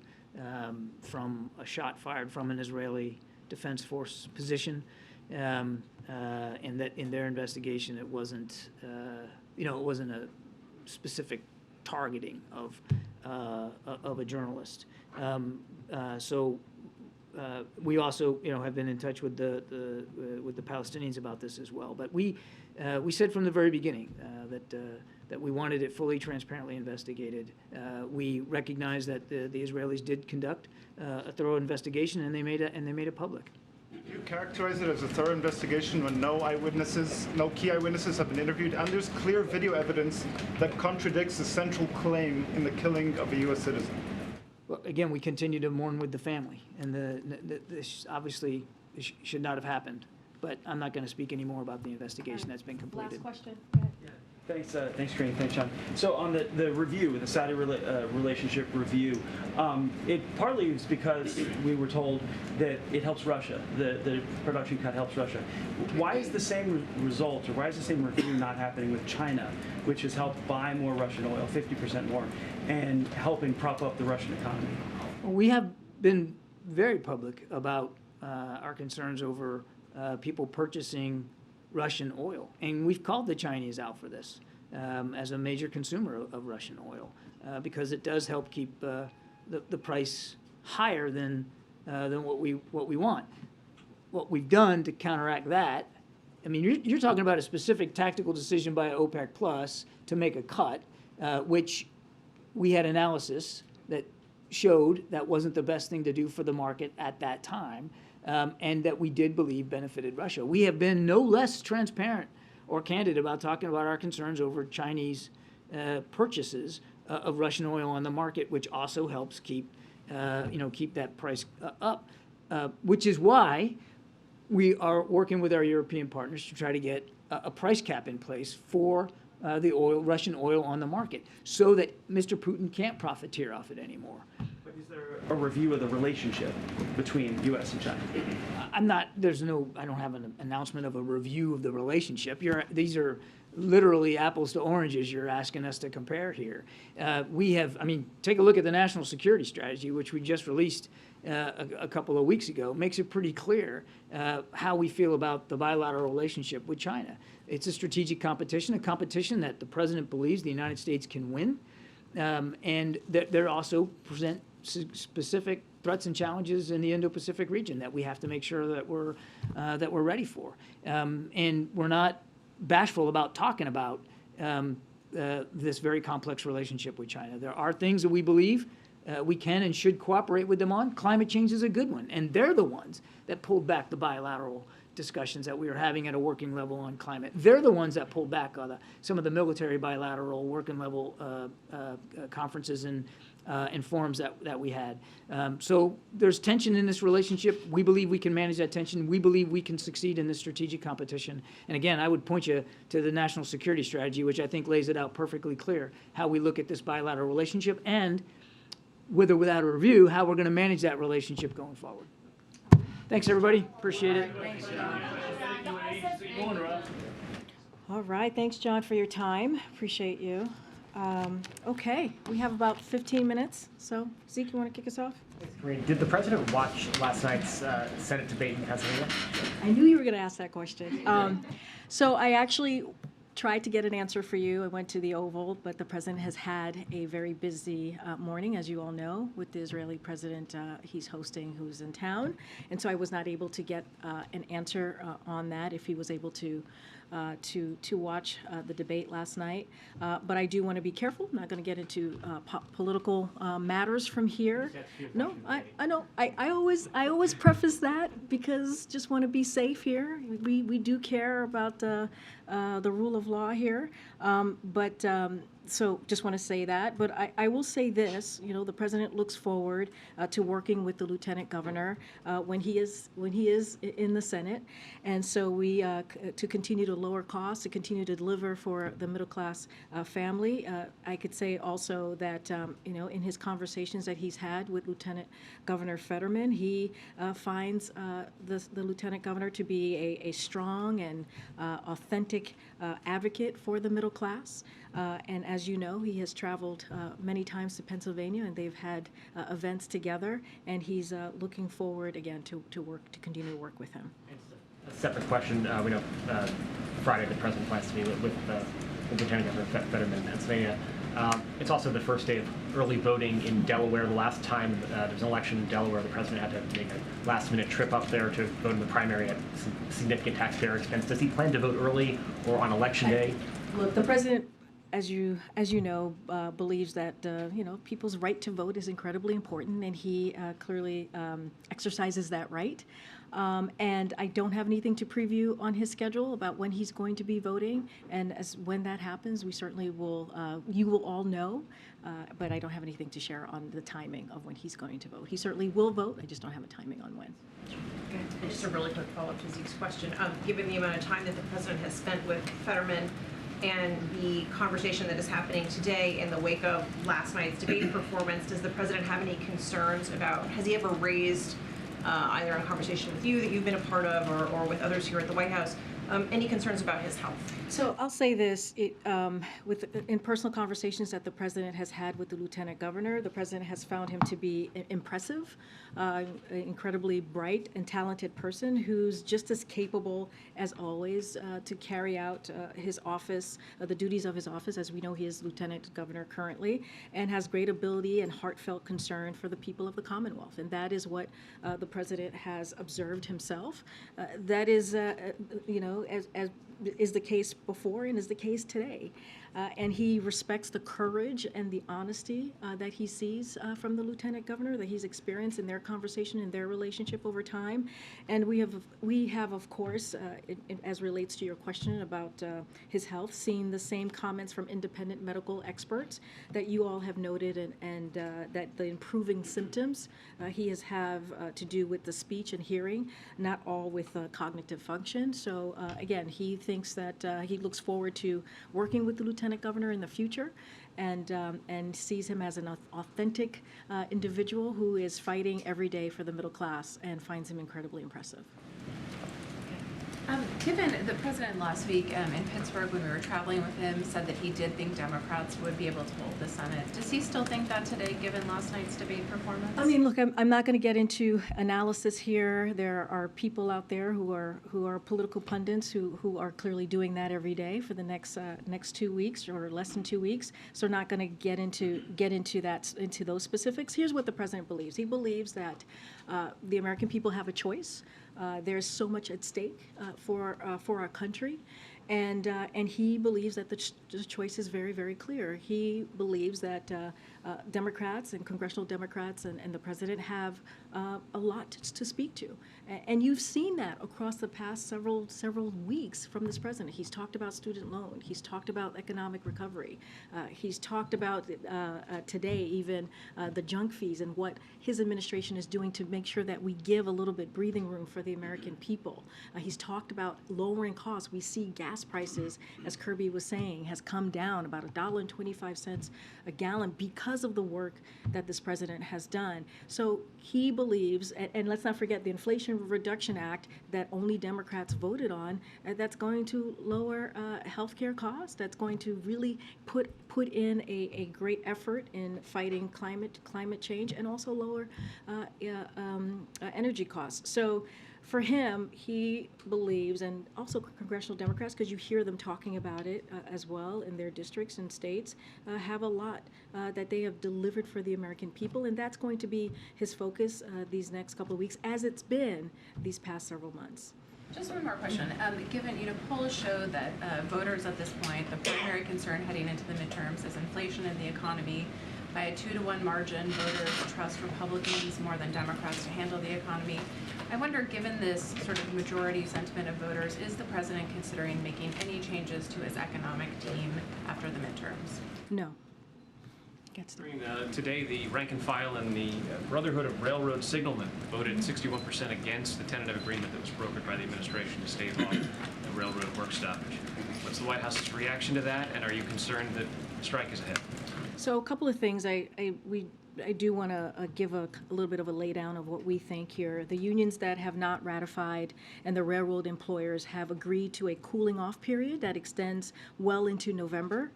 from a shot fired from an Israeli Defense Force position, and that in their investigation it wasn't, it wasn't a specific targeting of a journalist. So we also, have been in touch with the Palestinians about this as well. But we said from the very beginning that we wanted it fully, transparently investigated. We recognize that the Israelis did conduct a thorough investigation, and they made it public. Do you characterize it as a thorough investigation when no key eyewitnesses have been interviewed, and there's clear video evidence that contradicts the central claim in the killing of a U.S. citizen? Well, again, we continue to mourn with the family, and this obviously should not have happened. But I'm not going to speak any more about the investigation that's been completed. Last question. Go ahead. Thanks, Karine. Thanks, John. So on the review, the Saudi relationship review, it partly is because we were told that it helps Russia, the production cut helps Russia. Why is the same result, or why is the same review not happening with China, which has helped buy more Russian oil, 50% more, and helping prop up the Russian economy? We have been very public about our concerns over people purchasing Russian oil, and we've called the Chinese out for this as a major consumer of Russian oil because it does help keep the price higher than what we want. What we've done to counteract that, I mean, you're talking about a specific tactical decision by OPEC Plus to make a cut, which we had analysis that showed that wasn't the best thing to do for the market at that time. And that we did believe benefited Russia. We have been no less transparent or candid about talking about our concerns over Chinese purchases of Russian oil on the market, which also helps keep that price up. Which is why we are working with our European partners to try to get a price cap in place for the Russian oil on the market, so that Mr. Putin can't profiteer off it anymore. Is there a review of the relationship between U.S. and China? I don't have an announcement of a review of the relationship. These are literally apples to oranges you're asking us to compare here. We have, I mean, take a look at the national security strategy, which we just released a couple of weeks ago. Makes it pretty clear how we feel about the bilateral relationship with China. It's a strategic competition, a competition that the president believes the United States can win, and there also present specific threats and challenges in the Indo-Pacific region that we have to make sure that we're ready for, and we're not bashful about talking about this very complex relationship with China. There are things that we believe we can and should cooperate with them on. Climate change is a good one, and they're the ones that pulled back the bilateral discussions that we were having at a working level on climate. They're the ones that pulled back on some of the military bilateral working level conferences and forums that we had. So there's tension in this relationship. We believe we can manage that tension. We believe we can succeed in this strategic competition. And again, I would point you to the national security strategy, which I think lays it out perfectly clear, how we look at this bilateral relationship and, with or without a review, how we're going to manage that relationship going forward. Thanks, everybody. Appreciate it. All right, thanks, John, for your time. Appreciate you. Okay, we have about 15 minutes, so Zeke, you want to kick us off? Karine, did the president watch last night's Senate debate in Pennsylvania? I knew you were going to ask that question. So I actually tried to get an answer for you. I went to the Oval, but the president has had a very busy morning, as you all know, with the Israeli president he's hosting who's in town. And so I was not able to get an answer on that, if he was able to watch the debate last night. But I do want to be careful. I'm not going to get into political matters from here. No, I know. I always preface that because just want to be safe here. We do care about the rule of law here. So just want to say that. But I will say this, you know, the president looks forward to working with the lieutenant governor when he is in the Senate. And so we, to continue to lower costs, to continue to deliver for the middle class family. I could say also that, you know, in his conversations that he's had with Lieutenant Governor Fetterman, he finds the lieutenant governor to be a strong and authentic advocate for the middle class. And as you know, he has traveled many times to Pennsylvania, and they've had events together. And he's looking forward again to continue to work with him. A separate question. We know Friday the president plans to meet with Lieutenant Governor Fetterman in Pennsylvania. It's also the first day of early voting in Delaware. The last time there was an election in Delaware, the president had to make a last-minute trip up there to vote in the primary at some significant taxpayer expense. Does he plan to vote early or on election day? Look, the president, as you know, believes that you know, people's right to vote is incredibly important, and he clearly exercises that right. And I don't have anything to preview on his schedule about when he's going to be voting. And when that happens, we certainly will. You will all know. But I don't have anything to share on the timing of when he's going to vote. He certainly will vote. I just don't have a timing on when. And just a really quick follow-up to Zeke's question. Given the amount of time that the president has spent with Fetterman and the conversation that is happening today in the wake of last night's debate performance, does the president have any concerns about, has he ever raised, either in conversation with you that you've been a part of or with others here at the White House, any concerns about his health? So I'll say this, in personal conversations that the president has had with the lieutenant governor, the president has found him to be impressive, an incredibly bright and talented person who's just as capable as always to carry out his office, the duties of his office. As we know, he is lieutenant governor currently, and has great ability and heartfelt concern for the people of the Commonwealth. And that is what the president has observed himself. That is, you know, as is the case before and is the case today. And he respects the courage and the honesty that he sees from the lieutenant governor, that he's experienced in their conversation and their relationship over time. And we have of course, as relates to your question about his health, seen the same comments from independent medical experts that you all have noted, and that the improving symptoms he has to do with the speech and hearing, not all with cognitive function. So again, he thinks that he looks forward to working with the lieutenant governor in the future, and sees him as an authentic individual who is fighting every day for the middle class, and finds him incredibly impressive. Given the president last week in Pittsburgh, when we were traveling with him, said that he did think Democrats would be able to hold the Senate. Does he still think that today, given last night's debate performance? I mean, look, I'm not going to get into analysis here. There are people out there who are political pundits who are clearly doing that every day for the next 2 weeks or less than 2 weeks. So we're not going to get into those specifics. Here's what the president believes. He believes that the American people have a choice. There's so much at stake for our country, and he believes that the choice is very, very clear. He believes that Democrats and congressional Democrats and the president have a lot to speak to, and you've seen that across the past several weeks from this president. He's talked about student loan. He's talked about economic recovery. He's talked about today even the junk fees and what his administration is doing to make sure that we give a little bit breathing room for the American people. He's talked about lowering costs. We see gas prices, as Kirby was saying, has come down about $1.25 a gallon because of the work that this president has done. So he believes, and let's not forget the Inflation Reduction Act that only Democrats voted on, that's going to lower healthcare costs. That's going to really put in a great effort in fighting climate change and also lower energy costs. So for him, he believes, and also congressional Democrats, because you hear them talking about it as well in their districts and states, have a lot that they have delivered for the American people, and that's going to be his focus these next couple of weeks, as it's been these past several months. Just one more question. Given, polls show that voters at this point, the primary concern heading into the midterms is inflation and the economy. By a 2-to-1 margin, voters trust Republicans more than Democrats to handle the economy. I wonder, given this sort of majority sentiment of voters, is the president considering making any changes to his economic team after the midterms? No. Today, the rank and file and the Brotherhood of Railroad Signalmen voted 61% against the tentative agreement that was brokered by the administration to stave off the railroad work stoppage. What's the White House's reaction to that, and are you concerned that the strike is ahead? So a couple of things. I do want to give a little bit of a laydown of what we think here. The unions that have not ratified and the railroad employers have agreed to a cooling off period that extends well into November,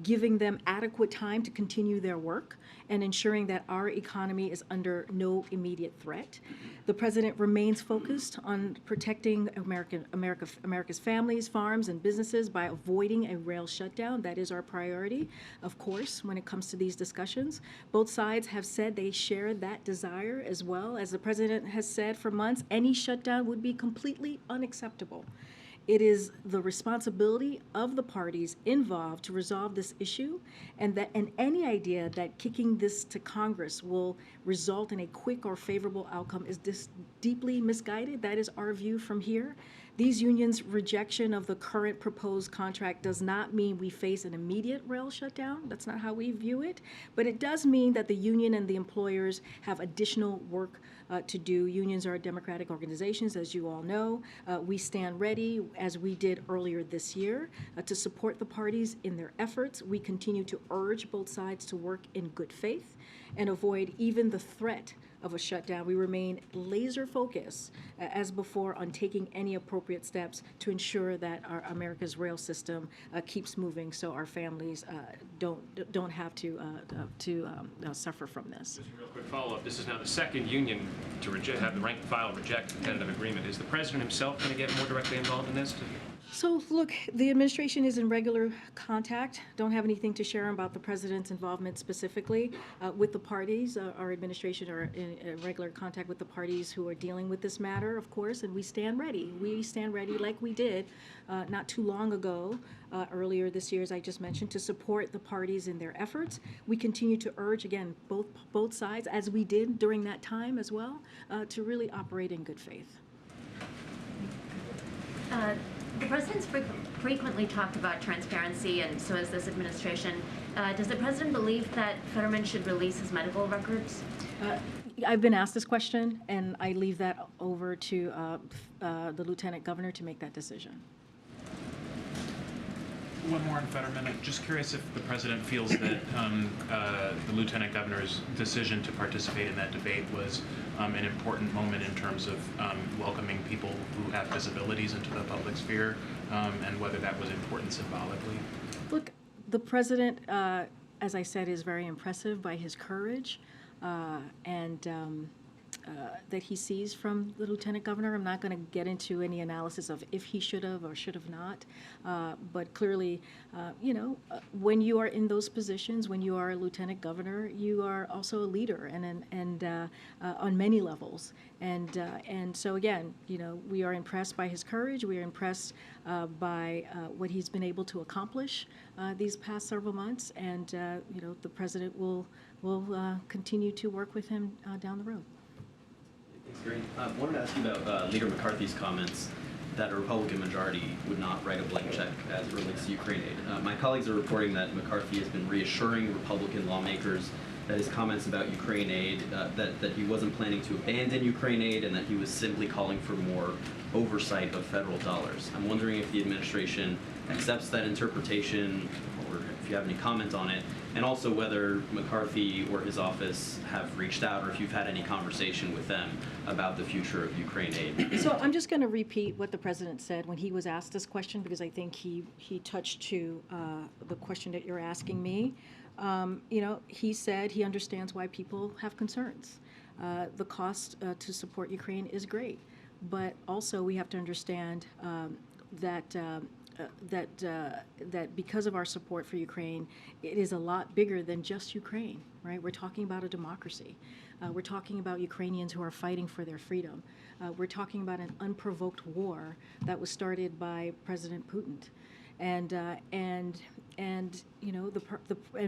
giving them adequate time to continue their work and ensuring that our economy is under no immediate threat. The president remains focused on protecting America's families, farms, and businesses by avoiding a rail shutdown. That is our priority, of course, when it comes to these discussions. Both sides have said they share that desire as well. As the president has said for months, any shutdown would be completely unacceptable. It is the responsibility of the parties involved to resolve this issue, and any idea that kicking this to Congress will result in a quick or favorable outcome is deeply misguided. That is our view from here. These unions' rejection of the current proposed contract does not mean we face an immediate rail shutdown. That's not how we view it. But it does mean that the union and the employers have additional work to do. Unions are democratic organizations, as you all know. We stand ready, as we did earlier this year, to support the parties in their efforts. We continue to urge both sides to work in good faith and avoid even the threat of a shutdown. We remain laser focused, as before, on taking any appropriate steps to ensure that America's rail system keeps moving, so our families don't have to suffer from this. Just a real quick follow-up. This is now the second union to have the rank and file reject the tentative agreement. Is the president himself going to get more directly involved in this? So, look, the administration is in regular contact. Don't have anything to share about the president's involvement specifically with the parties. Our administration are in regular contact with the parties who are dealing with this matter, of course, and we stand ready. We stand ready like we did not too long ago, earlier this year, as I just mentioned, to support the parties in their efforts. We continue to urge, again, both sides, as we did during that time as well, to really operate in good faith. The president's frequently talked about transparency, and so has this administration. Does the president believe that Fetterman should release his medical records? I've been asked this question, and I leave that over to the lieutenant governor to make that decision. One more on Fetterman. I'm just curious if the president feels that the lieutenant governor's decision to participate in that debate was an important moment in terms of welcoming people who have disabilities into the public sphere, and whether that was important symbolically. Look, the president, as I said, is very impressive by his courage and that he sees from the lieutenant governor. I'm not going to get into any analysis of if he should have or should have not, but clearly, when you are in those positions, when you are a lieutenant governor, you are also a leader and on many levels. And so again, we are impressed by his courage. We are impressed by what he's been able to accomplish these past several months, and the president will continue to work with him down the road. Thanks, Karine. I wanted to ask you about Leader McCarthy's comments that a Republican majority would not write a blank check as it relates to Ukraine aid. My colleagues are reporting that McCarthy has been reassuring Republican lawmakers that his comments about Ukraine aid, that he wasn't planning to abandon Ukraine aid and that he was simply calling for more oversight of federal dollars. I'm wondering if the administration accepts that interpretation, or if you have any comment on it, and also whether McCarthy or his office have reached out, or if you've had any conversation with them about the future of Ukraine aid. So I'm just going to repeat what the president said when he was asked this question, because I think he touched to the question that you're asking me. He said he understands why people have concerns. The cost to support Ukraine is great, but also we have to understand that because of our support for Ukraine, it is a lot bigger than just Ukraine, right? We're talking about a democracy. We're talking about Ukrainians who are fighting for their freedom. We're talking about an unprovoked war that was started by President Putin. And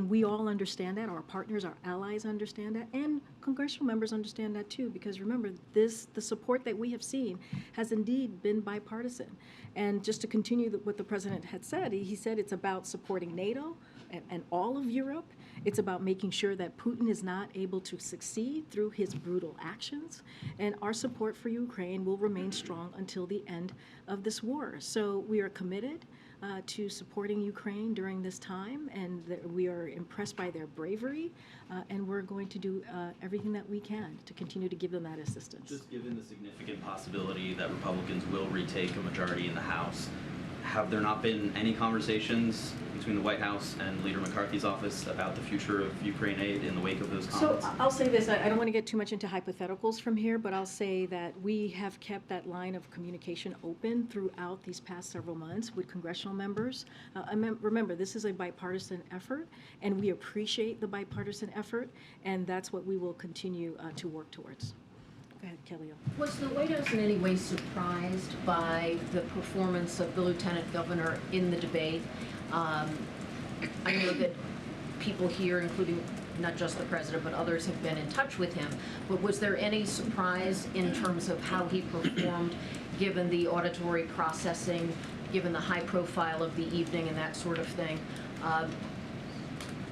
we all understand that. Our partners, our allies understand that, and congressional members understand that too. Because remember, the support that we have seen has indeed been bipartisan. And just to continue what the president had said, he said it's about supporting NATO and all of Europe. It's about making sure that Putin is not able to succeed through his brutal actions. And our support for Ukraine will remain strong until the end of this war. So we are committed to supporting Ukraine during this time, and we are impressed by their bravery, and we're going to do everything that we can to continue to give them that assistance. Just given the significant possibility that Republicans will retake a majority in the House, have there not been any conversations between the White House and Leader McCarthy's office about the future of Ukraine aid in the wake of those comments? So I'll say this, I don't want to get too much into hypotheticals from here, but I'll say that we have kept that line of communication open throughout these past several months with congressional members. Remember, this is a bipartisan effort, and we appreciate the bipartisan effort, and that's what we will continue to work towards. Go ahead, Kelly. Was the White House in any way surprised by the performance of the lieutenant governor in the debate? I know that people here, including not just the president, but others have been in touch with him. But was there any surprise in terms of how he performed, given the auditory processing, given the high profile of the evening and that sort of thing?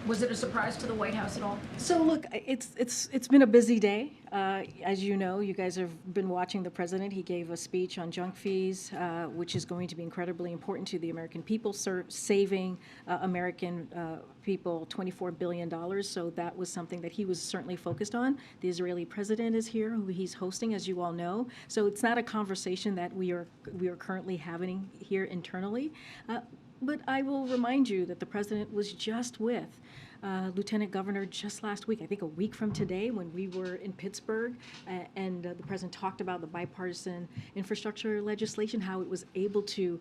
Was it a surprise to the White House at all? So look, it's been a busy day. As you know, you guys have been watching the president. He gave a speech on junk fees, which is going to be incredibly important to the American people, saving American people $24 billion. So that was something that he was certainly focused on. The Israeli president is here, who he's hosting, as you all know. So it's not a conversation that we are currently having here internally. But I will remind you that the president was just with Lieutenant Governor just last week, I think a week from today, when we were in Pittsburgh, and the president talked about the bipartisan infrastructure legislation, how it was able to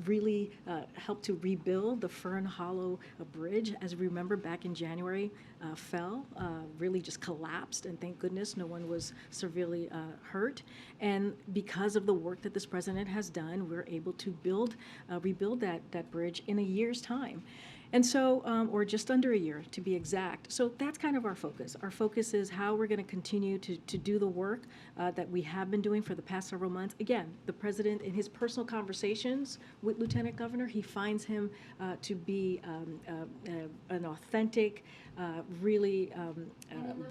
really help to rebuild the Fern Hollow Bridge. As we remember, back in January, fell, really just collapsed, and thank goodness no one was severely hurt. And because of the work that this president has done, we're able to rebuild that bridge in a year's time. And so, or just under a year to be exact. So that's kind of our focus. Our focus is how we're going to continue to do the work that we have been doing for the past several months. Again, the president, in his personal conversations with Lieutenant Governor, he finds him to be an authentic, really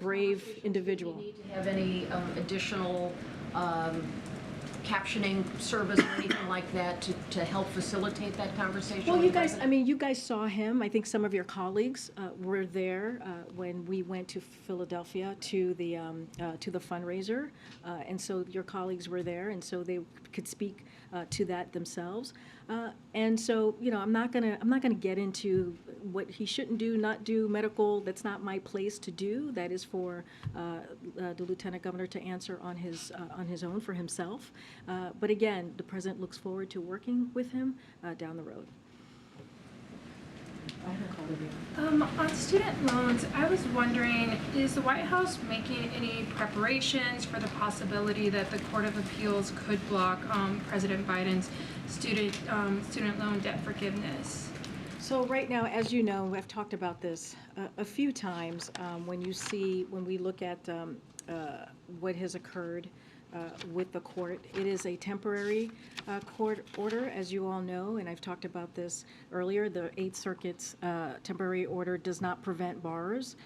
brave individual. Do you need to have any additional captioning service or anything like that to help facilitate that conversation? Well, with you the guys, president? I mean, you guys saw him. I think some of your colleagues were there when we went to Philadelphia to the fundraiser, and so your colleagues were there, and so they could speak to that themselves. And so, you know, I'm not gonna get into what he shouldn't do, not do, medical. That's not my place to do. That is for the Lieutenant Governor to answer on his own for himself. But again, the president looks forward to working with him down the road. On student loans, I was wondering, is the White House making any preparations for the possibility that the Court of Appeals could block President Biden's student loan debt forgiveness? So right now, as you know, I've talked about this a few times. When we look at what has occurred with the court, it is a temporary court order, as you all know, and I've talked about this earlier. The Eighth Circuit's temporary order does not prevent borrowers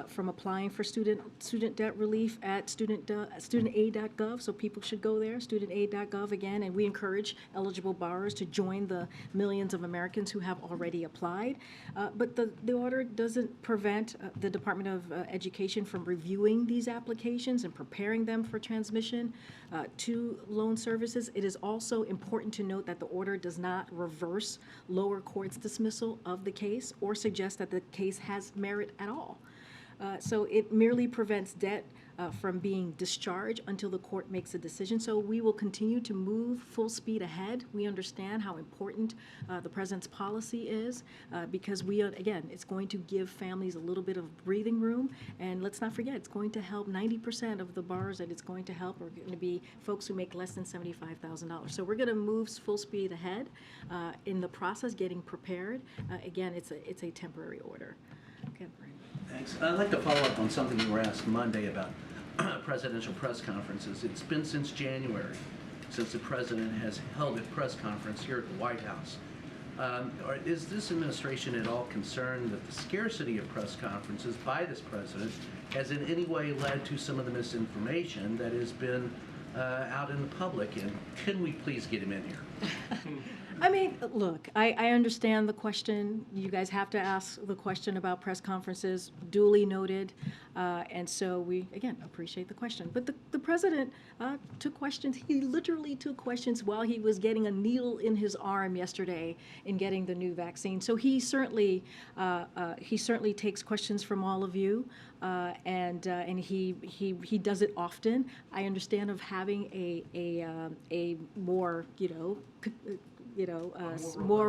from applying for student debt relief at studentaid.gov, so people should go there, studentaid.gov again, and we encourage eligible borrowers to join the millions of Americans who have already applied. But the order doesn't prevent the Department of Education from reviewing these applications and preparing them for transmission to loan services. It is also important to note that the order does not reverse lower court's dismissal of the case or suggest that the case has merit at all. So it merely prevents debt from being discharged until the court makes a decision. So we will continue to move full speed ahead. We understand how important the president's policy is because again, it's going to give families a little bit of breathing room. And let's not forget, it's going to help 90% of the borrowers that it's going to help are going to be folks who make less than $75,000. So we're going to move full speed ahead in the process, getting prepared. Again, it's a temporary order. Okay, Brian. Thanks. I'd like to follow up on something you were asked Monday about presidential press conferences. It's been since January since the president has held a press conference here at the White House. Is this administration at all concerned that the scarcity of press conferences by this president has in any way led to some of the misinformation that has been out in the public? And can we please get him in here? I mean, look, I understand the question. You guys have to ask the question about press conferences, duly noted. And so we, again, appreciate the question. But the president took questions. He literally took questions while he was getting a needle in his arm yesterday in getting the new vaccine. So he certainly takes questions from all of you. And he does it often. I understand of having a more,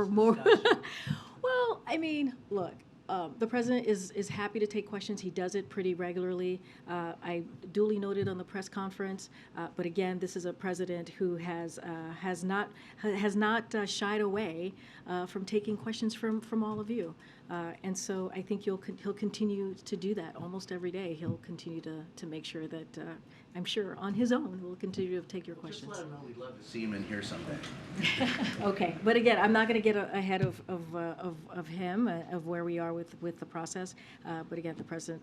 more. Well, I mean, look, the president is happy to take questions. He does it pretty regularly. I duly noted on the press conference, but again, this is a president who has not shied away from taking questions from all of you. And so I think he'll continue to do that almost every day. He'll continue to make sure that, I'm sure on his own, we'll continue to take your questions. Just let him know we'd love to see him in here someday. Okay, but again, I'm not going to get ahead of him, of where we are with the process. But again, the president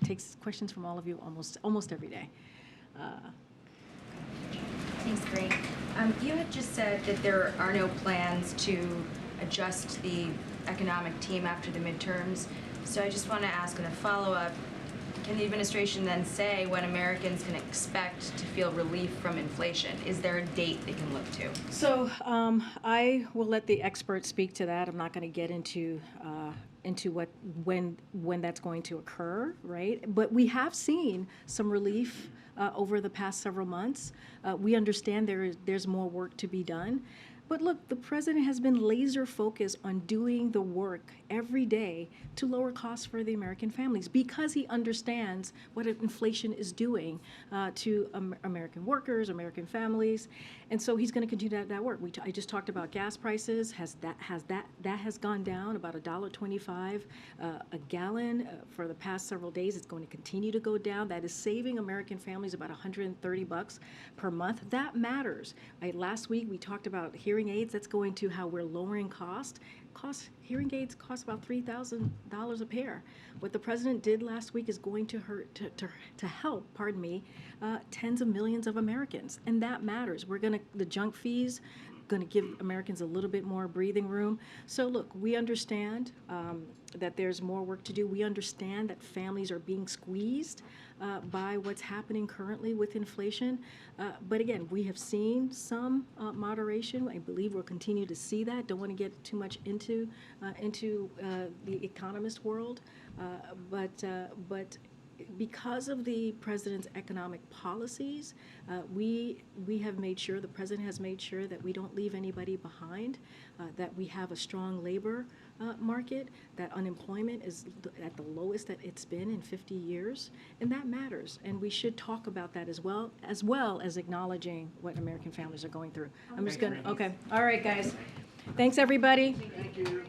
takes questions from all of you almost every day. Thanks, Karine. You had just said that there are no plans to adjust the economic team after the midterms. So I just want to ask in a follow-up, can the administration then say when Americans can expect to feel relief from inflation? Is there a date they can look to? So I will let the experts speak to that. I'm not going to get into when that's going to occur, right? But we have seen some relief over the past several months. We understand there's more work to be done. But look, the president has been laser focused on doing the work every day to lower costs for the American families because he understands what inflation is doing to American workers, American families, and so he's going to continue that work. I just talked about gas prices. That has gone down about $1.25 a gallon for the past several days. It's going to continue to go down. That is saving American families about $130 per month. That matters. Last week we talked about hearing hearing aids, that's going to how we're lowering hearing aids cost about $3,000 a pair. What the president did last week is going to help, tens of millions of Americans, and that matters. The junk fees going to give Americans a little bit more breathing room. So look, we understand that there's more work to do. We understand that families are being squeezed by what's happening currently with inflation. But again, we have seen some moderation. I believe we'll continue to see that. Don't want to get too much into the economist world, but because of the president's economic policies, we have made sure, the president has made sure that we don't leave anybody behind, that we have a strong labor market, that unemployment is at the lowest that it's been in 50 years, and that matters. And we should talk about that as well as acknowledging what American families are going through. I'm just going to, okay. All right, guys. Thanks, everybody. Thank you.